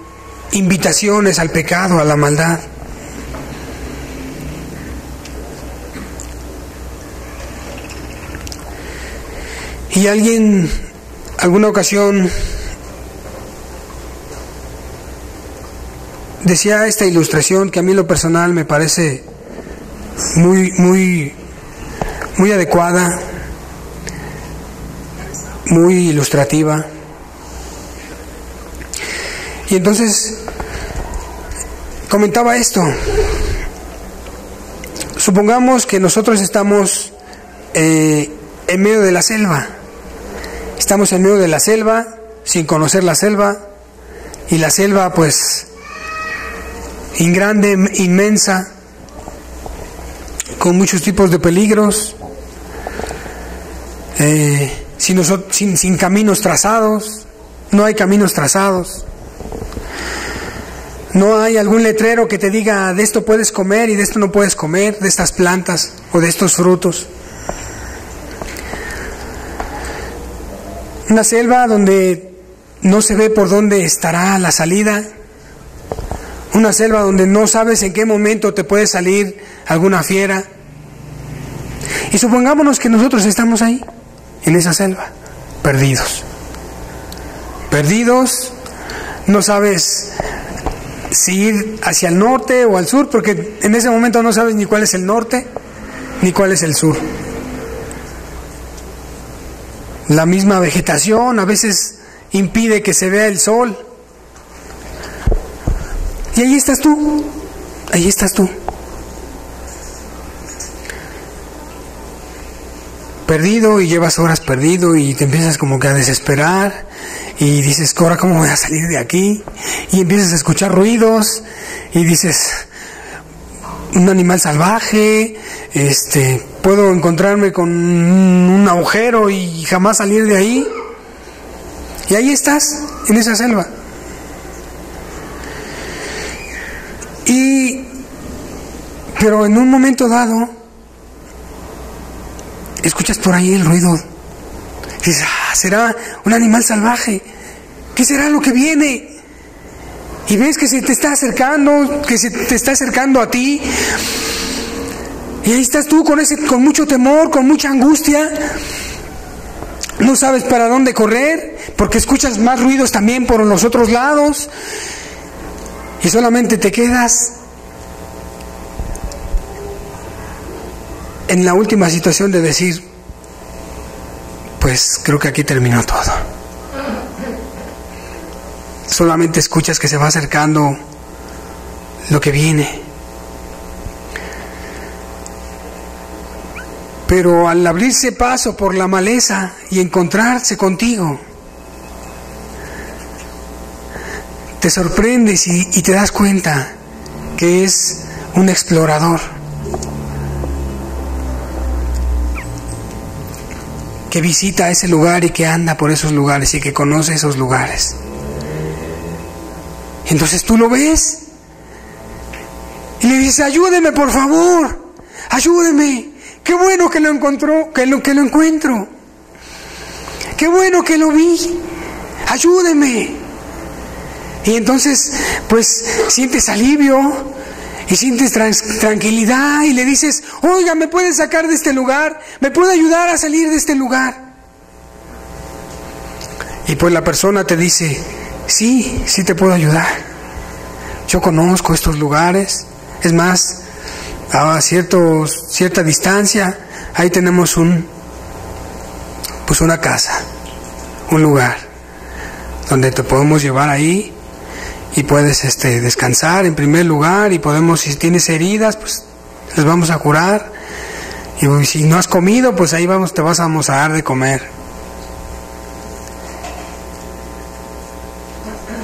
invitaciones al pecado, a la maldad. Y alguna ocasión, decía esta ilustración que a mí en lo personal me parece muy adecuada, muy ilustrativa. Y entonces comentaba esto: supongamos que nosotros estamos en medio de la selva. Estamos en medio de la selva, sin conocer la selva, y la selva pues grande, inmensa, con muchos tipos de peligros, sin caminos trazados. No hay caminos trazados. No hay algún letrero que te diga: de esto puedes comer y de esto no puedes comer, de estas plantas o de estos frutos. Una selva donde no se ve por dónde estará la salida. Una selva donde no sabes en qué momento te puede salir alguna fiera. Y supongámonos que nosotros estamos ahí, en esa selva, perdidos. Perdidos, no sabes si ir hacia el norte o al sur, porque en ese momento no sabes ni cuál es el norte, ni cuál es el sur. La misma vegetación a veces impide que se vea el sol. Y ahí estás tú, ahí estás tú. Perdido, y llevas horas perdido y te empiezas como que a desesperar y dices, ahora cómo voy a salir de aquí, y empiezas a escuchar ruidos y dices, un animal salvaje, puedo encontrarme con un agujero y jamás salir de ahí. Y ahí estás, en esa selva. Pero en un momento dado escuchas por ahí el ruido. Dices, será un animal salvaje. ¿Qué será lo que viene? Y ves que se te está acercando, que se te está acercando a ti. Y ahí estás tú con mucho temor, con mucha angustia. No sabes para dónde correr, porque escuchas más ruidos también por los otros lados. Y solamente te quedas en la última situación de decir, pues creo que aquí terminó todo. Solamente escuchas que se va acercando lo que viene. Pero al abrirse paso por la maleza y encontrarse contigo, te sorprendes y te das cuenta que es un explorador, que visita ese lugar y que anda por esos lugares y que conoce esos lugares. Entonces tú lo ves y le dices, ayúdeme por favor, ayúdeme, qué bueno que lo encontró, que lo encuentro, qué bueno que lo vi, ayúdeme. Y entonces pues sientes alivio y sientes tranquilidad y le dices, oiga, ¿me puede sacar de este lugar? ¿Me puede ayudar a salir de este lugar? Y pues la persona te dice, sí te puedo ayudar. Yo conozco estos lugares. Es más, a cierta distancia, ahí tenemos una casa, un lugar donde te podemos llevar ahí y puedes descansar en primer lugar, y podemos, si tienes heridas, pues les vamos a curar, y si no has comido, pues ahí te vamos a dar de comer.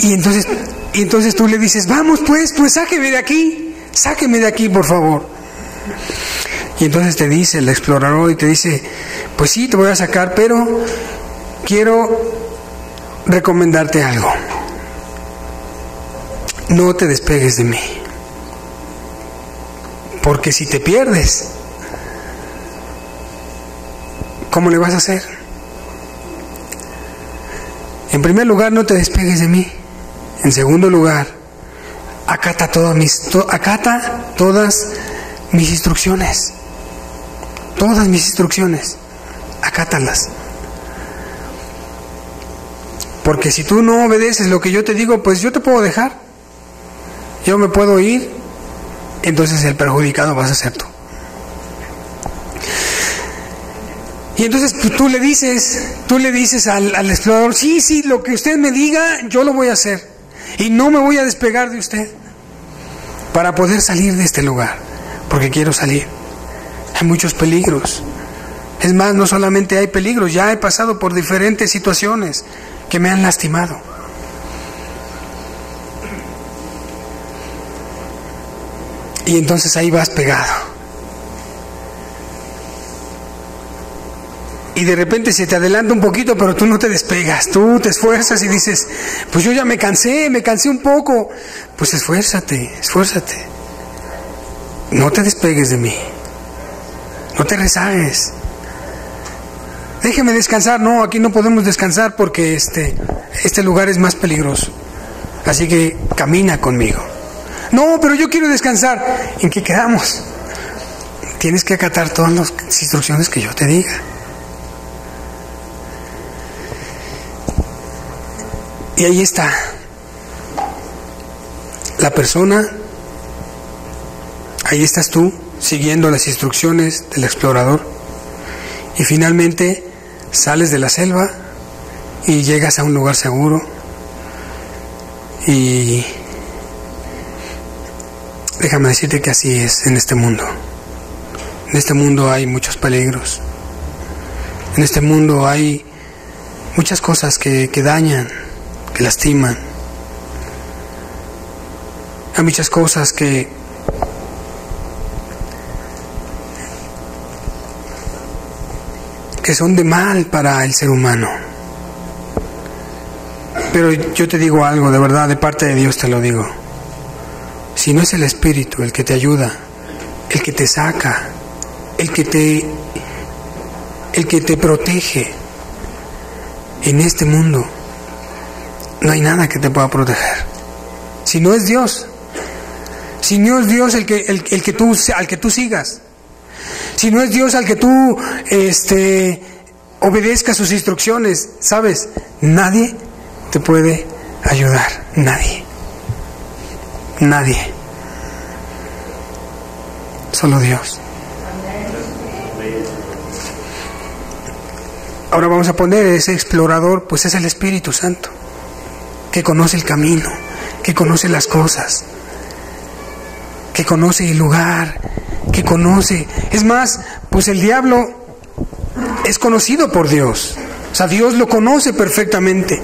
Y entonces tú le dices, vamos pues sáqueme de aquí por favor. Y entonces te dice el explorador, y te dice, pues sí, te voy a sacar, pero quiero recomendarte algo. No te despegues de mí, porque si te pierdes, ¿cómo le vas a hacer? En primer lugar, no te despegues de mí. En segundo lugar, acata todas mis instrucciones. Todas mis instrucciones, acátalas. Porque si tú no obedeces lo que yo te digo, pues yo te puedo dejar. Yo me puedo ir, entonces el perjudicado vas a ser tú. Y entonces tú le dices al explorador, sí, lo que usted me diga, yo lo voy a hacer. Y no me voy a despegar de usted para poder salir de este lugar, porque quiero salir. Hay muchos peligros. Es más, no solamente hay peligros, ya he pasado por diferentes situaciones que me han lastimado. Y entonces ahí vas pegado. Y de repente se te adelanta un poquito, pero tú no te despegas. Tú te esfuerzas y dices, pues yo ya me cansé un poco. Pues esfuérzate. No te despegues de mí. No te rezagues. déjeme descansar. No, aquí no podemos descansar porque este lugar es más peligroso. Así que camina conmigo. No, pero yo quiero descansar. ¿En qué quedamos? Tienes que acatar todas las instrucciones que yo te diga. Y ahí está. La persona, ahí estás tú, siguiendo las instrucciones del explorador. Y finalmente sales de la selva y llegas a un lugar seguro. Y déjame decirte que así es en este mundo. En este mundo hay muchos peligros. En este mundo hay muchas cosas que dañan, que lastiman. Hay muchas cosas que son de mal para el ser humano. Pero yo te digo algo, de verdad, de parte de Dios te lo digo. Si no es el Espíritu el que te ayuda, el que te saca, el que te protege en este mundo, no hay nada que te pueda proteger. Si no es Dios, si no es Dios al que tú sigas, si no es Dios al que tú obedezcas sus instrucciones, ¿sabes? Nadie te puede ayudar, nadie. Solo Dios. Ahora vamos a poner ese explorador, pues es el Espíritu Santo, que conoce el camino, que conoce las cosas, que conoce el lugar, que conoce. Es más, pues el diablo es conocido por Dios. O sea, Dios lo conoce perfectamente.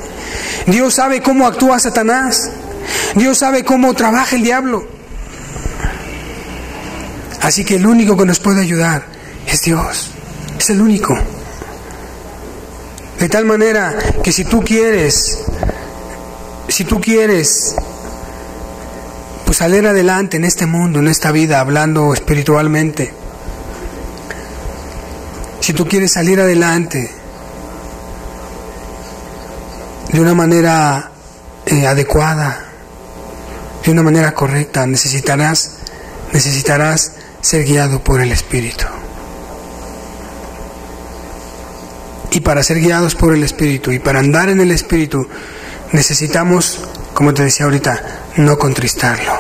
Dios sabe cómo actúa Satanás. Dios sabe cómo trabaja el diablo. Así que el único que nos puede ayudar es Dios. Es el único. De tal manera que si tú quieres pues salir adelante en este mundo, en esta vida, hablando espiritualmente, si tú quieres salir adelante de una manera adecuada, de una manera correcta, necesitarás ser guiado por el Espíritu. Y para ser guiados por el Espíritu y para andar en el Espíritu, necesitamos, como te decía ahorita, no contristarlo.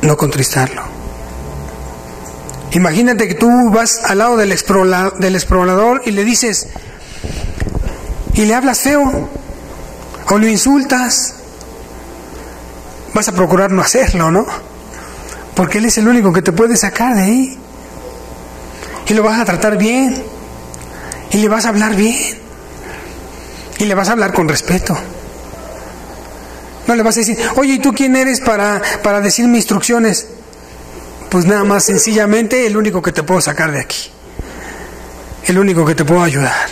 No contristarlo. Imagínate que tú vas al lado del explorador y le dices, y le hablas feo, o lo insultas. Vas a procurar no hacerlo, ¿no? Porque Él es el único que te puede sacar de ahí. Y lo vas a tratar bien. Y le vas a hablar bien. Y le vas a hablar con respeto. No le vas a decir, oye, ¿y tú quién eres para decirme instrucciones? Pues nada más, sencillamente, el único que te puedo sacar de aquí. El único que te puedo ayudar.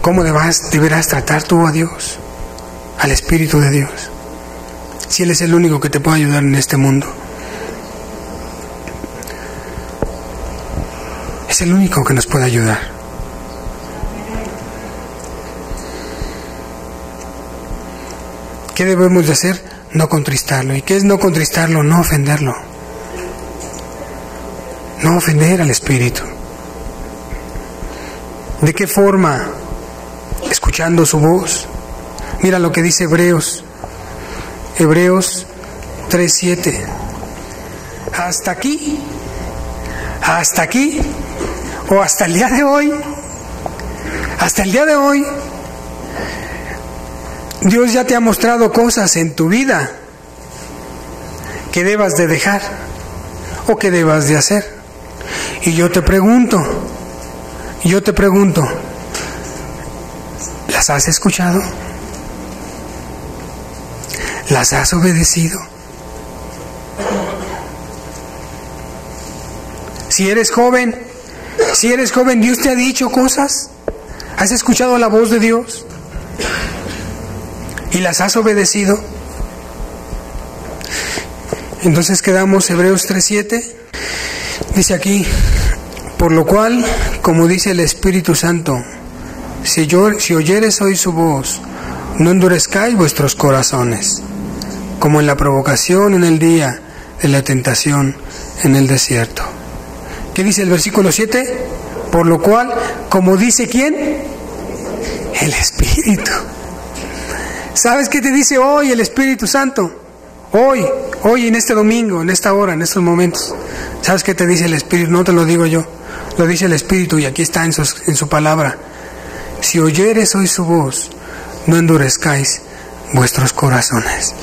¿Cómo deberás tratar tú a Dios? Al Espíritu de Dios. Si Él es el único que te puede ayudar en este mundo. Es el único que nos puede ayudar. ¿Qué debemos de hacer? No contristarlo. ¿Y qué es no contristarlo? No ofenderlo. No ofender al Espíritu. ¿De qué forma? Escuchando su voz. Mira lo que dice Hebreos 3:7. Hasta aquí, o hasta el día de hoy, Dios ya te ha mostrado cosas en tu vida que debas de dejar o que debas de hacer. Y yo te pregunto, ¿las has escuchado? ¿Las has obedecido? Si eres joven, Dios te ha dicho cosas. ¿Has escuchado la voz de Dios? ¿Y las has obedecido? Entonces quedamos Hebreos 3:7. Dice aquí, por lo cual, como dice el Espíritu Santo, si oyeres hoy su voz, no endurezcáis vuestros corazones, como en la provocación en el día de la tentación en el desierto. ¿Qué dice el versículo 7? Por lo cual, como dice ¿quién? El Espíritu. ¿Sabes qué te dice hoy el Espíritu Santo? Hoy en este domingo, en esta hora, en estos momentos. ¿Sabes qué te dice el Espíritu? No te lo digo yo, lo dice el Espíritu y aquí está en su palabra. Si oyeres hoy su voz, no endurezcáis vuestros corazones.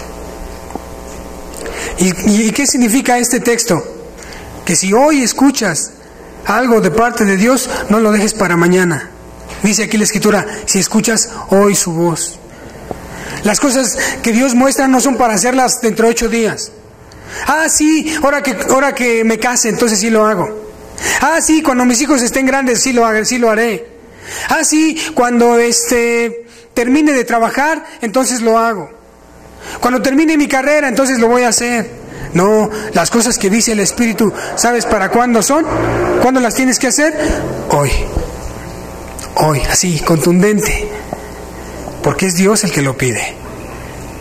¿Y qué significa este texto? Que si hoy escuchas algo de parte de Dios, no lo dejes para mañana. Dice aquí la Escritura, si escuchas hoy su voz. Las cosas que Dios muestra no son para hacerlas dentro de 8 días. Sí, ahora que me case, entonces sí lo hago. Sí, cuando mis hijos estén grandes, sí lo haré. Sí, cuando termine de trabajar, entonces lo hago. Cuando termine mi carrera, entonces lo voy a hacer. No, las cosas que dice el Espíritu, ¿sabes para cuándo son? ¿Cuándo las tienes que hacer? Hoy, así, contundente. Porque es Dios el que lo pide.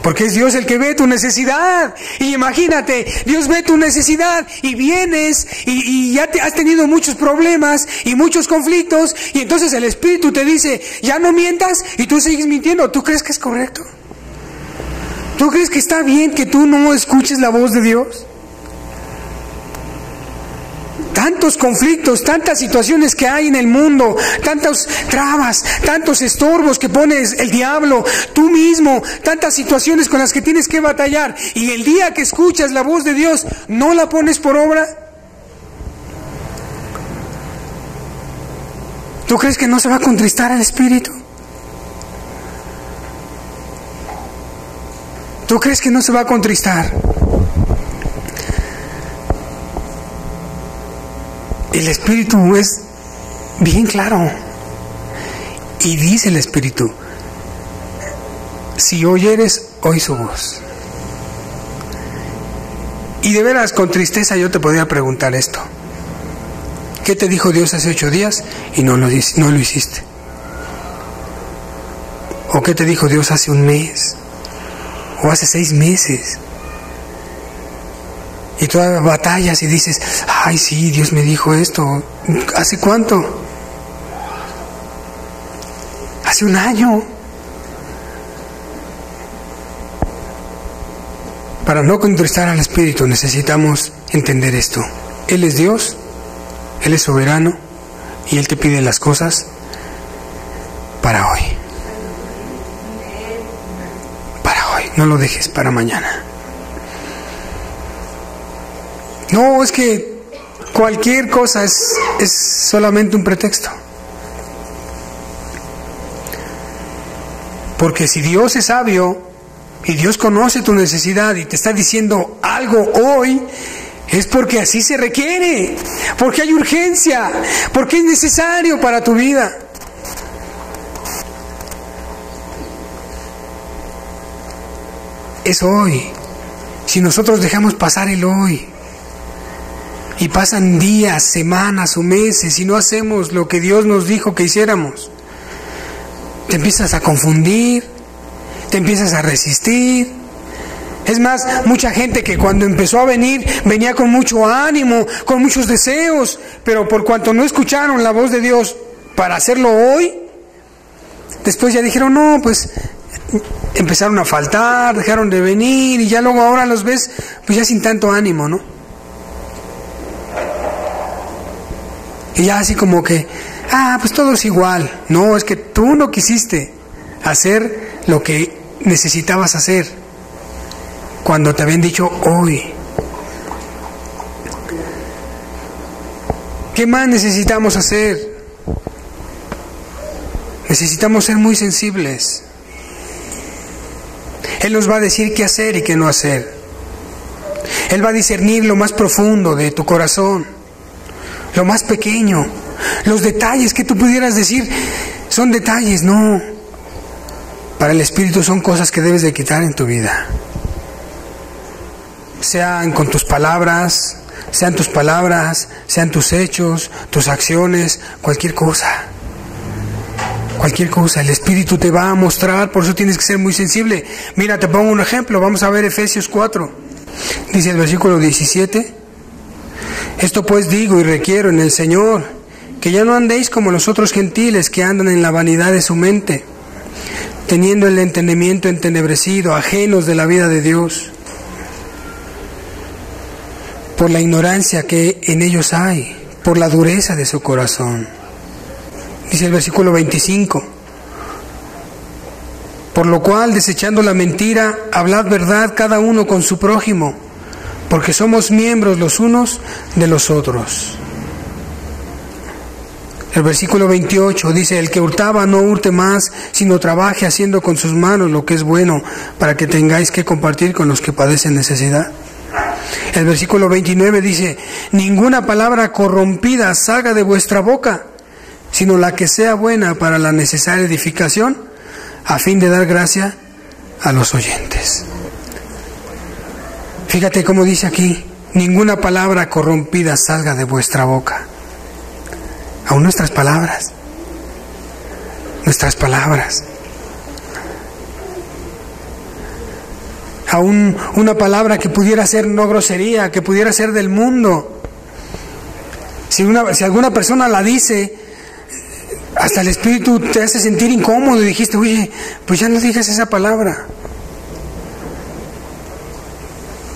Porque es Dios el que ve tu necesidad. Y imagínate, Dios ve tu necesidad y vienes y ya has tenido muchos problemas y muchos conflictos. Y entonces el Espíritu te dice, ya no mientas, y tú sigues mintiendo. ¿Tú crees que es correcto? ¿Tú crees que está bien que tú no escuches la voz de Dios? Tantos conflictos, tantas situaciones que hay en el mundo, tantas trabas, tantos estorbos que pones el diablo, tú mismo, tantas situaciones con las que tienes que batallar, y el día que escuchas la voz de Dios, ¿no la pones por obra? ¿Tú crees que no se va a contristar el Espíritu? ¿Tú crees que no se va a contristar? El Espíritu es bien claro. Y dice el Espíritu, si oyeres hoy su voz. Y de veras, con tristeza yo te podría preguntar esto. ¿Qué te dijo Dios hace 8 días y no lo hiciste? ¿O qué te dijo Dios hace 1 mes? ¿O hace 6 meses? Y tú batallas y dices, ay sí, Dios me dijo esto. ¿Hace cuánto? Hace 1 año. Para no contristar al Espíritu necesitamos entender esto. Él es Dios, Él es soberano y Él te pide las cosas para hoy. Para hoy, no lo dejes para mañana. No, es que cualquier cosa es solamente un pretexto. Porque si Dios es sabio y Dios conoce tu necesidad y te está diciendo algo hoy, es porque así se requiere, porque hay urgencia, porque es necesario para tu vida. Es hoy. Si nosotros dejamos pasar el hoy, y pasan días, semanas o meses y no hacemos lo que Dios nos dijo que hiciéramos, te empiezas a confundir, te empiezas a resistir. Es más, mucha gente que cuando empezó a venía con mucho ánimo, con muchos deseos, pero por cuanto no escucharon la voz de Dios para hacerlo hoy, después ya dijeron, no, pues empezaron a faltar, dejaron de venir y ya luego ahora los ves pues ya sin tanto ánimo, ¿no? Y ya así como que, pues todo es igual. No, es que tú no quisiste hacer lo que necesitabas hacer cuando te habían dicho hoy. ¿Qué más necesitamos hacer? Necesitamos ser muy sensibles. Él nos va a decir qué hacer y qué no hacer. Él va a discernir lo más profundo de tu corazón. Lo más pequeño, los detalles que tú pudieras decir son detalles, no. Para el Espíritu son cosas que debes de quitar en tu vida. sean con tus palabras, sean tus hechos, tus acciones, cualquier cosa. Cualquier cosa, el Espíritu te va a mostrar, por eso tienes que ser muy sensible. Mira, te pongo un ejemplo, vamos a ver Efesios 4. Dice el versículo 17: esto pues digo y requiero en el Señor, que ya no andéis como los otros gentiles que andan en la vanidad de su mente, teniendo el entendimiento entenebrecido, ajenos de la vida de Dios, por la ignorancia que en ellos hay, por la dureza de su corazón. Dice el versículo 25: por lo cual, desechando la mentira, hablad verdad cada uno con su prójimo, porque somos miembros los unos de los otros. El versículo 28 dice: el que hurtaba no hurte más, sino trabaje haciendo con sus manos lo que es bueno, para que tengáis que compartir con los que padecen necesidad. El versículo 29 dice: ninguna palabra corrompida salga de vuestra boca, sino la que sea buena para la necesaria edificación, a fin de dar gracia a los oyentes. Fíjate cómo dice aquí: ninguna palabra corrompida salga de vuestra boca. Aún nuestras palabras. Aún una palabra que pudiera ser no grosería, que pudiera ser del mundo. Si alguna persona la dice, hasta el Espíritu te hace sentir incómodo y dijiste: oye, pues ya no digas esa palabra.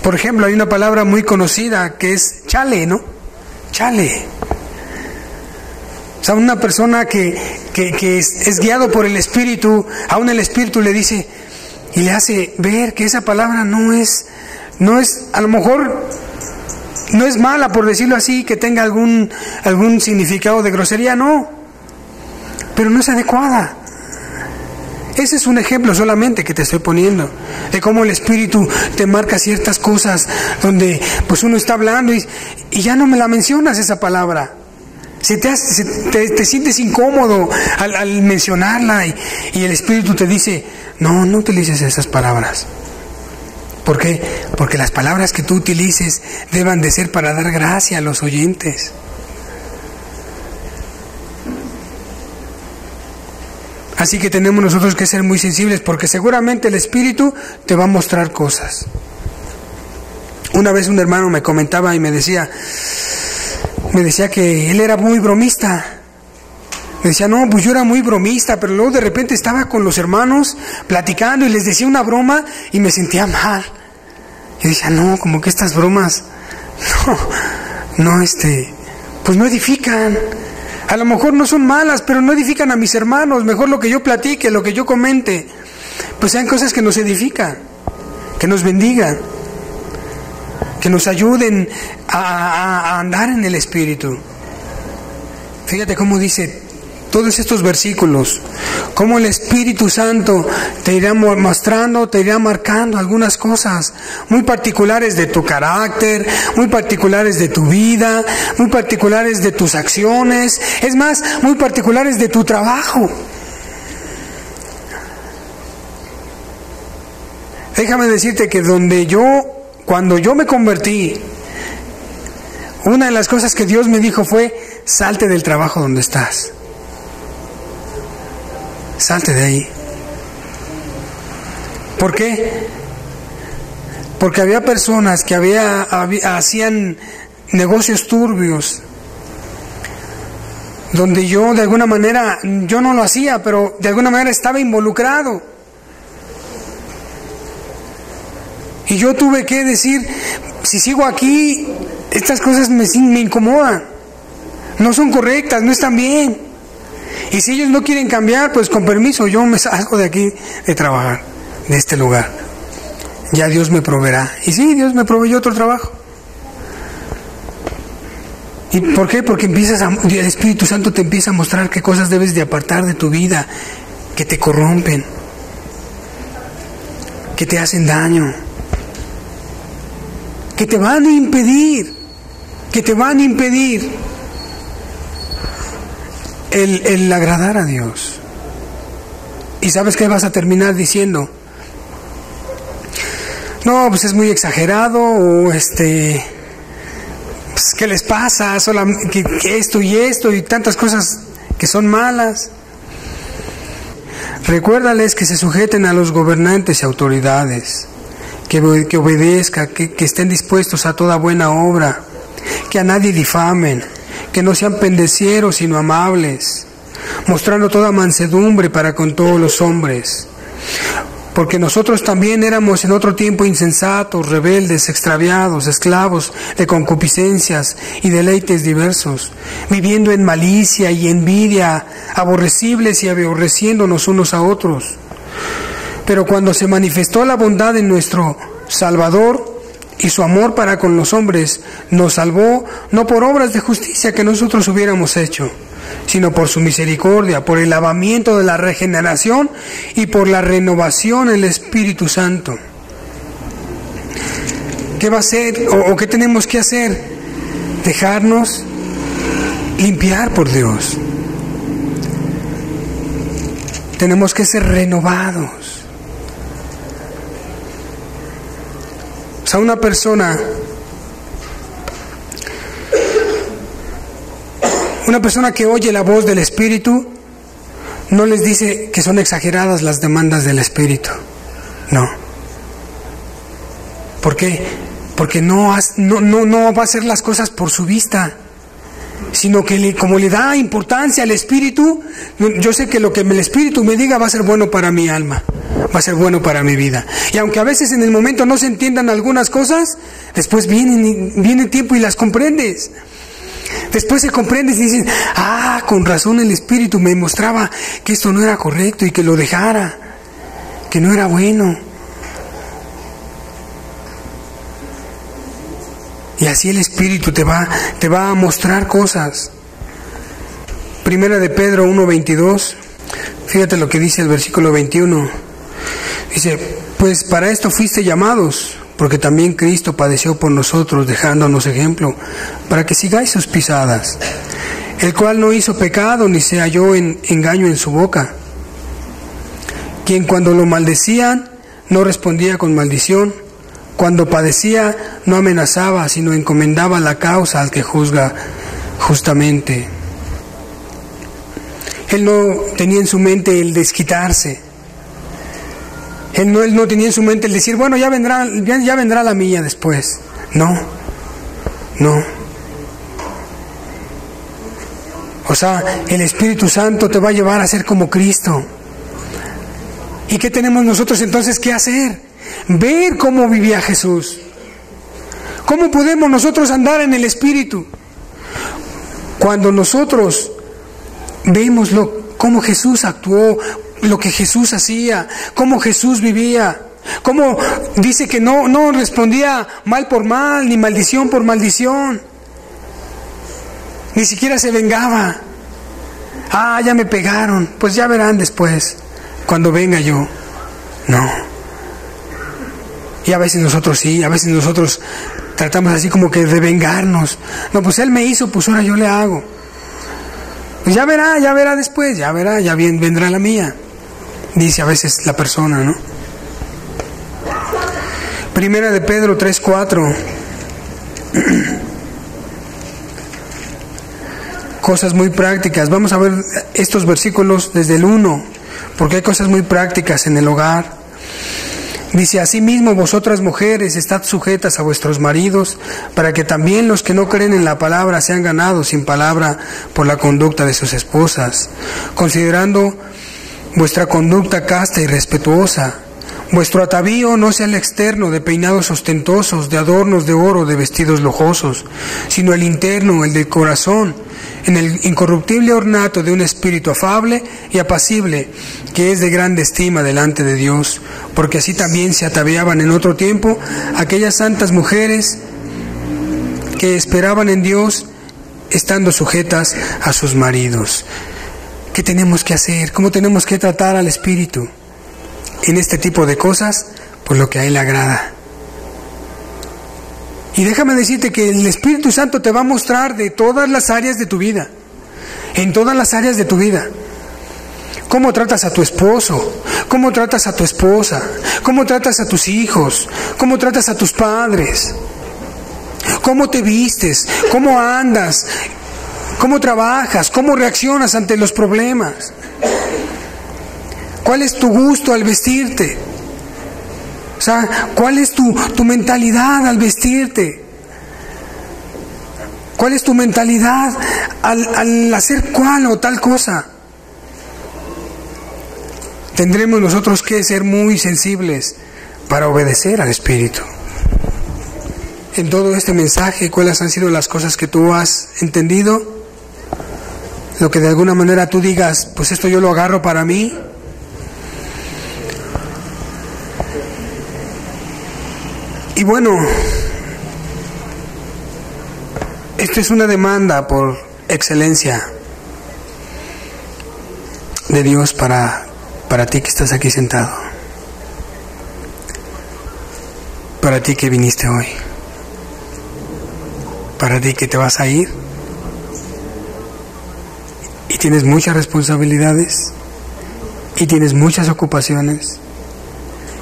Por ejemplo, hay una palabra muy conocida que es chale, ¿no? Chale. O sea, una persona que es guiado por el Espíritu, aún el Espíritu le dice y le hace ver que esa palabra no es, a lo mejor no es mala, por decirlo así, que tenga algún significado de grosería, no, pero no es adecuada. Ese es un ejemplo solamente que te estoy poniendo de cómo el Espíritu te marca ciertas cosas donde pues uno está hablando y ya no me la mencionas esa palabra. Si te sientes incómodo al mencionarla y el Espíritu te dice: no utilices esas palabras. ¿Por qué? Porque las palabras que tú utilices deban de ser para dar gracia a los oyentes. Así que tenemos nosotros que ser muy sensibles, porque seguramente el Espíritu te va a mostrar cosas. Una vez un hermano me comentaba y me decía que él era muy bromista. Me decía: no, pues yo era muy bromista, pero luego de repente estaba con los hermanos platicando y les decía una broma y me sentía mal. Y decía: no, como que estas bromas pues no edifican. A lo mejor no son malas, pero no edifican a mis hermanos. Mejor lo que yo platique, lo que yo comente, pues sean cosas que nos edifican, que nos bendigan, que nos ayuden a andar en el Espíritu. Fíjate cómo dice todos estos versículos, cómo el Espíritu Santo te irá mostrando, te irá marcando algunas cosas muy particulares de tu carácter, muy particulares de tu vida, muy particulares de tus acciones, es más, muy particulares de tu trabajo. Déjame decirte que cuando yo me convertí, una de las cosas que Dios me dijo fue: salte del trabajo donde estás. Salte de ahí. ¿Por qué? Porque había personas que hacían negocios turbios, donde yo de alguna manera, yo no lo hacía, pero de alguna manera estaba involucrado. Y yo tuve que decir: si sigo aquí, estas cosas me incomodan, no son correctas, no están bien. Y si ellos no quieren cambiar, pues con permiso, yo me salgo de aquí de trabajar, de este lugar. Ya Dios me proveerá. Y sí, Dios me proveyó otro trabajo. ¿Y por qué? Porque el Espíritu Santo te empieza a mostrar qué cosas debes de apartar de tu vida, que te corrompen, que te hacen daño, que te van a impedir el agradar a Dios. ¿Y sabes qué vas a terminar diciendo? no, pues es muy exagerado, o pues, ¿qué les pasa? Solamente que esto y tantas cosas que son malas. Recuérdales que se sujeten a los gobernantes y autoridades, que obedezcan, que estén dispuestos a toda buena obra, que a nadie difamen, que no sean pendecieros sino amables, mostrando toda mansedumbre para con todos los hombres. Porque nosotros también éramos en otro tiempo insensatos, rebeldes, extraviados, esclavos de concupiscencias y deleites diversos, viviendo en malicia y envidia, aborrecibles y aborreciéndonos unos a otros. Pero cuando se manifestó la bondad en nuestro Salvador y su amor para con los hombres, nos salvó no por obras de justicia que nosotros hubiéramos hecho, sino por su misericordia, por el lavamiento de la regeneración y por la renovación del Espíritu Santo. ¿Qué va a hacer o qué tenemos que hacer? Dejarnos limpiar por Dios. Tenemos que ser renovados. O sea, una persona que oye la voz del Espíritu no les dice que son exageradas las demandas del Espíritu. No. ¿Por qué? Porque no va a hacer las cosas por su vista, sino que como le da importancia al Espíritu, yo sé que lo que el Espíritu me diga va a ser bueno para mi alma, va a ser bueno para mi vida. Y aunque a veces en el momento no se entiendan algunas cosas, después viene tiempo y las comprendes. Después se comprendes y dices, con razón el Espíritu me mostraba que esto no era correcto y que lo dejara, que no era bueno. Y así el Espíritu te va a mostrar cosas. Primera de Pedro 1:22, fíjate lo que dice el versículo 21. Dice, pues para esto fuiste llamados, porque también Cristo padeció por nosotros, dejándonos ejemplo, para que sigáis sus pisadas, el cual no hizo pecado, ni se halló en engaño en su boca, quien cuando lo maldecían, no respondía con maldición, cuando padecía, no amenazaba, sino encomendaba la causa al que juzga justamente. Él no tenía en su mente el desquitarse. Él no tenía en su mente el decir, bueno, ya vendrá la mía después. No. O sea, el Espíritu Santo te va a llevar a ser como Cristo. ¿Y qué tenemos nosotros entonces que hacer? Ver cómo vivía Jesús. ¿Cómo podemos nosotros andar en el Espíritu? Cuando nosotros vemos cómo Jesús actuó, lo que Jesús hacía, cómo Jesús vivía, cómo dice que no respondía mal por mal, ni maldición por maldición, ni siquiera se vengaba. Ya me pegaron, pues ya verán después, cuando venga yo. No. Y a veces nosotros tratamos así como que de vengarnos. No, pues él me hizo, pues ahora yo le hago. Pues ya verá después, ya vendrá la mía. Dice a veces la persona, ¿no? Primera de Pedro 3:4. Cosas muy prácticas. Vamos a ver estos versículos desde el 1, porque hay cosas muy prácticas en el hogar. Dice, asimismo vosotras mujeres estad sujetas a vuestros maridos, para que también los que no creen en la palabra sean ganados sin palabra por la conducta de sus esposas, considerando vuestra conducta casta y respetuosa. Vuestro atavío no sea el externo de peinados ostentosos, de adornos de oro, de vestidos lujosos, sino el interno, el del corazón, en el incorruptible ornato de un espíritu afable y apacible, que es de grande estima delante de Dios, porque así también se ataviaban en otro tiempo aquellas santas mujeres que esperaban en Dios, estando sujetas a sus maridos. ¿Qué tenemos que hacer? ¿Cómo tenemos que tratar al Espíritu? En este tipo de cosas, por lo que a Él le agrada. Y déjame decirte que el Espíritu Santo te va a mostrar de todas las áreas de tu vida, en todas las áreas de tu vida, ¿Cómo tratas a tu esposo? ¿Cómo tratas a tu esposa? ¿Cómo tratas a tus hijos? ¿Cómo tratas a tus padres? ¿Cómo te vistes? ¿Cómo andas? ¿Cómo trabajas? ¿Cómo reaccionas ante los problemas? ¿Cuál es tu gusto al vestirte? O sea, ¿cuál es tu mentalidad al vestirte? ¿Cuál es tu mentalidad al hacer cual o tal cosa? Tendremos nosotros que ser muy sensibles para obedecer al Espíritu. En todo este mensaje, ¿cuáles han sido las cosas que tú has entendido? Lo que de alguna manera tú digas, pues esto yo lo agarro para mí. Y bueno, esto es una demanda por excelencia de Dios para ti que estás aquí sentado, para ti que viniste hoy, para ti que te vas a ir y tienes muchas responsabilidades y tienes muchas ocupaciones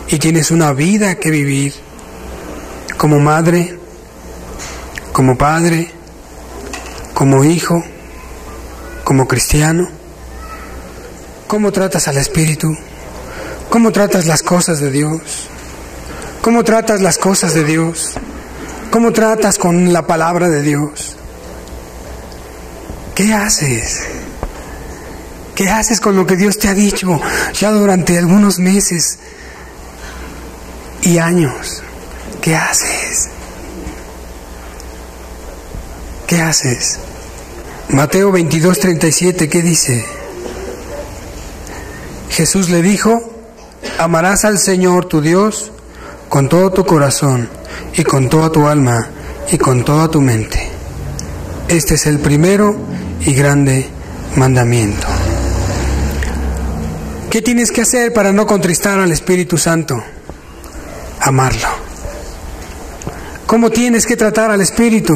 y tienes una vida que vivir como madre, como padre, como hijo, como cristiano. ¿Cómo tratas al Espíritu? ¿Cómo tratas las cosas de Dios? ¿Cómo tratas las cosas de Dios? ¿Cómo tratas con la palabra de Dios? ¿Qué haces? ¿Qué haces con lo que Dios te ha dicho ya durante algunos meses y años? ¿Qué haces? ¿Qué haces? Mateo 22:37, ¿qué dice? Jesús le dijo: amarás al Señor tu Dios con todo tu corazón y con toda tu alma y con toda tu mente. Este es el primero y grande mandamiento. ¿Qué tienes que hacer para no contristar al Espíritu Santo? Amarlo. ¿Cómo tienes que tratar al Espíritu?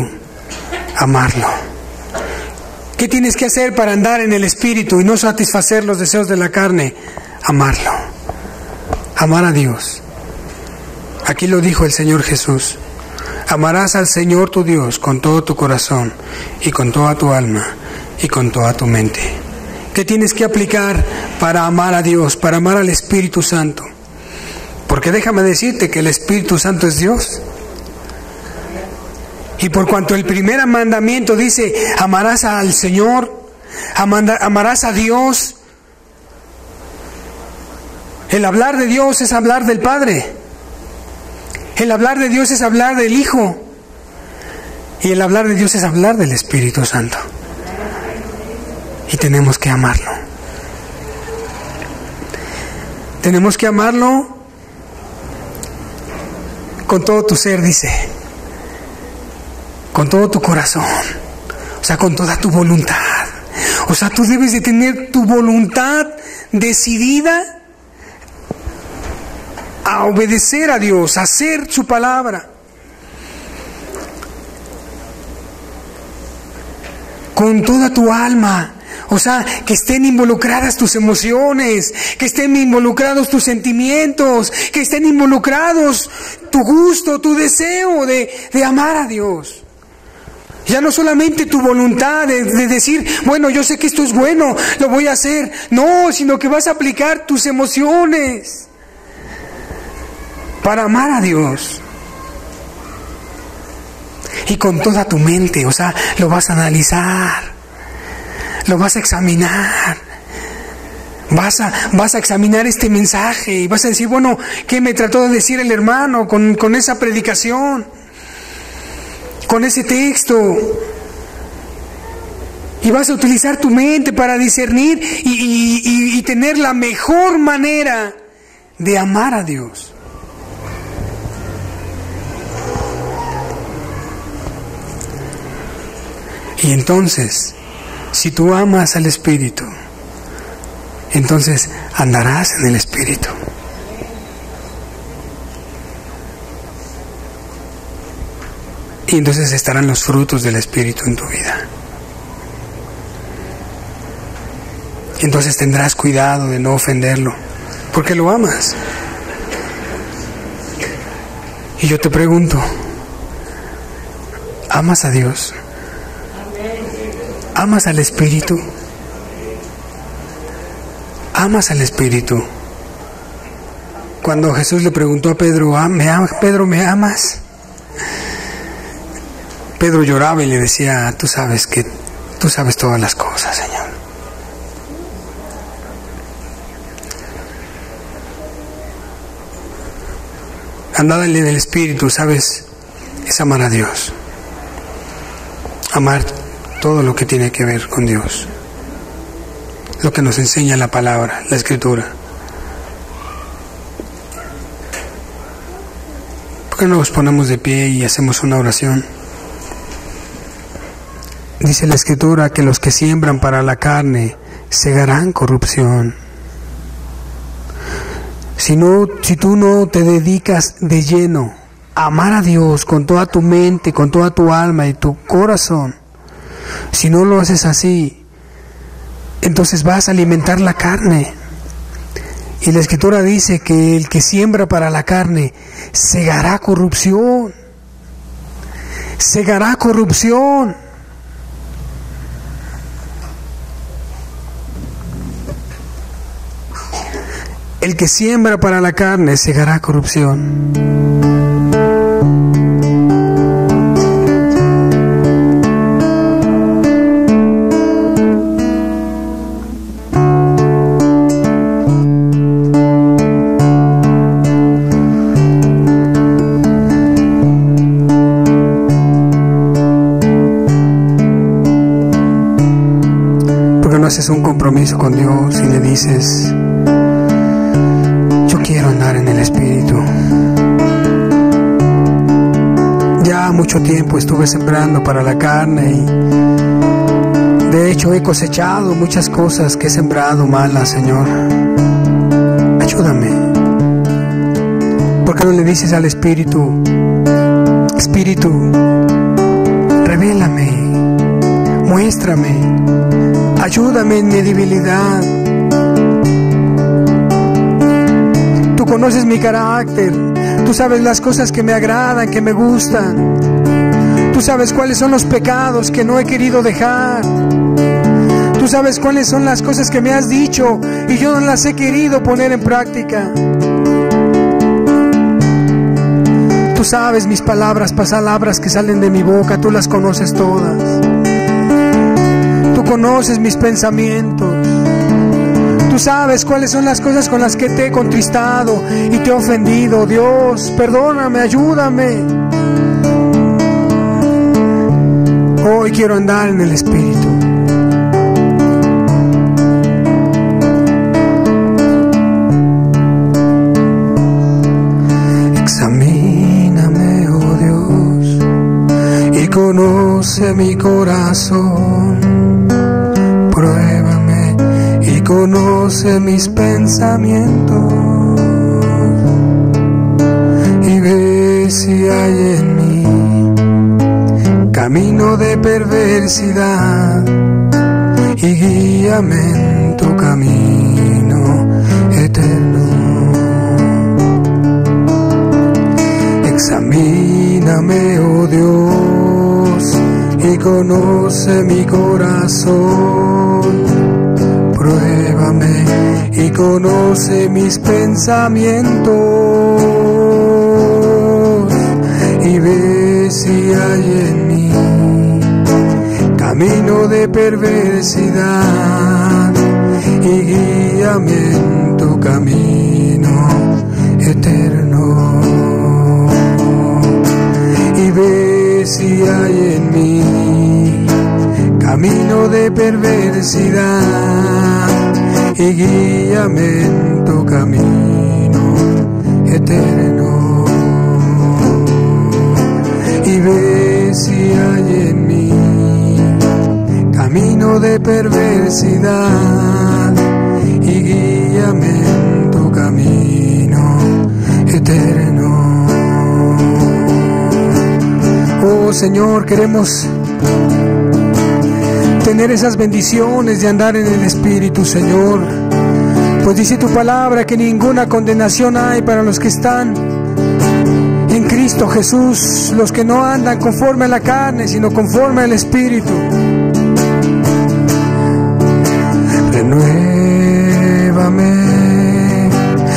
Amarlo. ¿Qué tienes que hacer para andar en el Espíritu y no satisfacer los deseos de la carne? Amarlo. Amar a Dios. Aquí lo dijo el Señor Jesús: amarás al Señor tu Dios con todo tu corazón y con toda tu alma y con toda tu mente. ¿Qué tienes que aplicar para amar a Dios, para amar al Espíritu Santo? Porque déjame decirte que el Espíritu Santo es Dios. Y por cuanto el primer mandamiento dice: amarás al Señor, amarás a Dios. El hablar de Dios es hablar del Padre. El hablar de Dios es hablar del Hijo. Y el hablar de Dios es hablar del Espíritu Santo. Y tenemos que amarlo. Tenemos que amarlo con todo tu ser, dice. Con todo tu corazón. O sea, con toda tu voluntad. O sea, tú debes de tener tu voluntad decidida a obedecer a Dios, a hacer su palabra. Con toda tu alma. O sea, que estén involucradas tus emociones, que estén involucrados tus sentimientos, que estén involucrados tu gusto, tu deseo de amar a Dios. Ya no solamente tu voluntad de decir, bueno, yo sé que esto es bueno, lo voy a hacer. No, sino que vas a aplicar tus emociones para amar a Dios. Y con toda tu mente, o sea, lo vas a analizar, lo vas a examinar. Vas a examinar este mensaje y vas a decir, bueno, ¿qué me trató de decir el hermano con esa predicación? Con ese texto. Y vas a utilizar tu mente para discernir y tener la mejor manera de amar a Dios. Y entonces, si tú amas al Espíritu, entonces andarás en el Espíritu. Y entonces estarán los frutos del Espíritu en tu vida. Entonces tendrás cuidado de no ofenderlo, porque lo amas. Y yo te pregunto, ¿amas a Dios? ¿Amas al Espíritu? ¿Amas al Espíritu? Cuando Jesús le preguntó a Pedro, Pedro, ¿me amas? Pedro lloraba y le decía, tú sabes todas las cosas, Señor. Andar en el Espíritu, ¿sabes? Es amar a Dios. Amar todo lo que tiene que ver con Dios. Lo que nos enseña la palabra, la Escritura. ¿Por qué no nos ponemos de pie y hacemos una oración? Dice la Escritura que los que siembran para la carne segarán corrupción. Si tú no te dedicas de lleno a amar a Dios con toda tu mente, con toda tu alma y tu corazón, si no lo haces así, entonces vas a alimentar la carne. Y la Escritura dice que el que siembra para la carne segará corrupción. Segará corrupción. El que siembra para la carne segará corrupción. ¿Por qué no haces un compromiso con Dios y le dices: quiero andar en el Espíritu? Ya mucho tiempo estuve sembrando para la carne y de hecho he cosechado muchas cosas que he sembrado malas, Señor. Ayúdame. ¿Por qué no le dices al Espíritu: Espíritu, revélame, muéstrame, ayúdame en mi debilidad? Tú conoces mi carácter, tú sabes las cosas que me agradan, que me gustan. Tú sabes cuáles son los pecados que no he querido dejar. Tú sabes cuáles son las cosas que me has dicho y yo no las he querido poner en práctica. Tú sabes mis palabras que salen de mi boca, tú las conoces todas. Tú conoces mis pensamientos. Tú sabes cuáles son las cosas con las que te he contristado y te he ofendido. Dios, perdóname, ayúdame. Hoy quiero andar en el Espíritu. Examíname, oh Dios, y conoce mi corazón. Pruébame y conoce mis pensamientos, y ve si hay en mí camino de perversidad, y guíame en tu camino eterno. Examíname, oh Dios, y conoce mi corazón. Pruébame y conoce mis pensamientos, y ve si hay en mí camino de perversidad, y guíame en tu camino eterno. Y ve si hay en mí camino de perversidad, y guíame en tu camino eterno. Y ve si hay en mí camino de perversidad, y guíame en tu camino eterno. Oh Señor, queremos tener esas bendiciones de andar en el Espíritu, Señor. Pues dice tu palabra que ninguna condenación hay para los que están en Cristo Jesús, los que no andan conforme a la carne, sino conforme al Espíritu. Renuévame,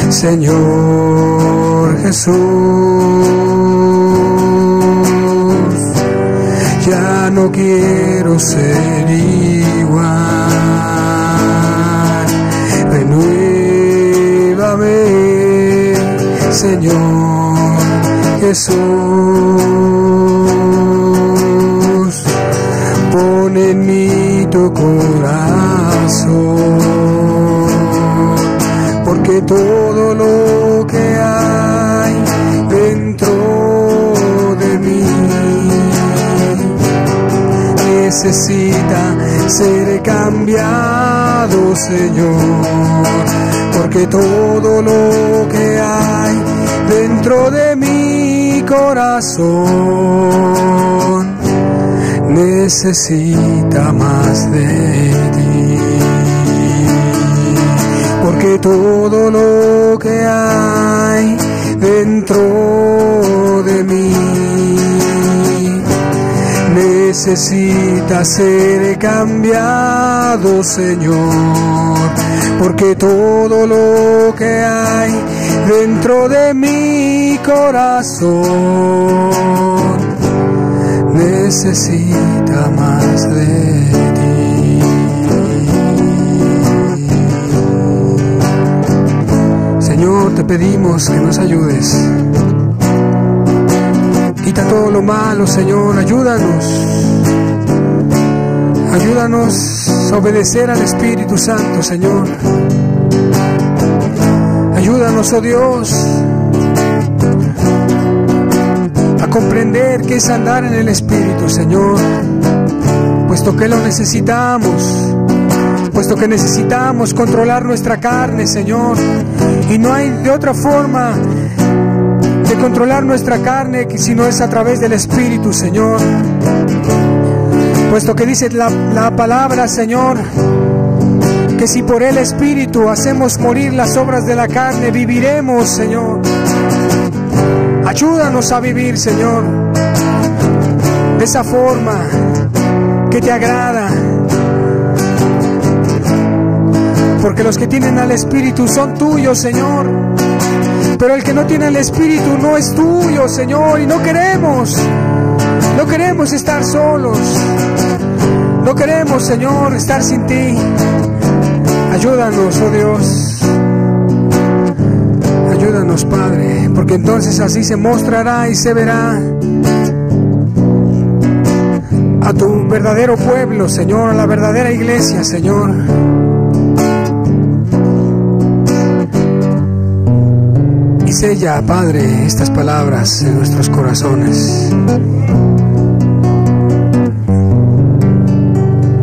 Señor Jesús. Ya no quiero ser igual. Renuévame, Señor Jesús. Pon en mí tu corazón, porque todo lo que hay dentro de mí necesita ser cambiado, Señor, porque todo lo que hay dentro de mi corazón necesita más de ti, porque todo lo que hay dentro de mí necesita ser cambiado, Señor, porque todo lo que hay dentro de mi corazón necesita más de ti. Señor, te pedimos que nos ayudes. Quita todo lo malo, Señor, ayúdanos. Ayúdanos a obedecer al Espíritu Santo, Señor. Ayúdanos, oh Dios, a comprender qué es andar en el Espíritu, Señor, puesto que lo necesitamos, puesto que necesitamos controlar nuestra carne, Señor, y no hay de otra forma de controlar nuestra carne si no es a través del Espíritu, Señor, puesto que dice la palabra, Señor, que si por el Espíritu hacemos morir las obras de la carne, viviremos, Señor. Ayúdanos a vivir, Señor, de esa forma que te agrada, porque los que tienen al Espíritu son tuyos, Señor, pero el que no tiene al Espíritu no es tuyo, Señor, y no queremos estar solos, no queremos, Señor, estar sin ti. Ayúdanos, oh Dios, ayúdanos, Padre, porque entonces así se mostrará y se verá a tu verdadero pueblo, Señor, a la verdadera iglesia, Señor. Y sella, Padre, estas palabras en nuestros corazones,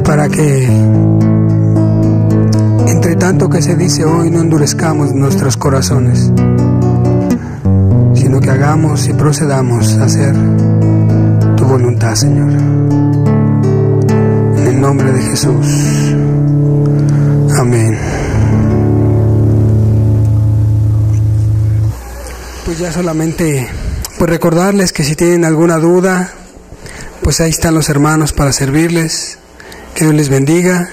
para que entre tanto que se dice hoy no endurezcamos nuestros corazones, sino que hagamos y procedamos a hacer tu voluntad, Señor. En el nombre de Jesús. Amén. Pues ya solamente recordarles que si tienen alguna duda, pues ahí están los hermanos para servirles. Que Dios les bendiga,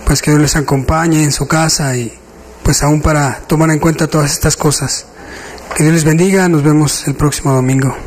pues que Dios les acompañe en su casa y pues aún para tomar en cuenta todas estas cosas. Que Dios les bendiga, nos vemos el próximo domingo.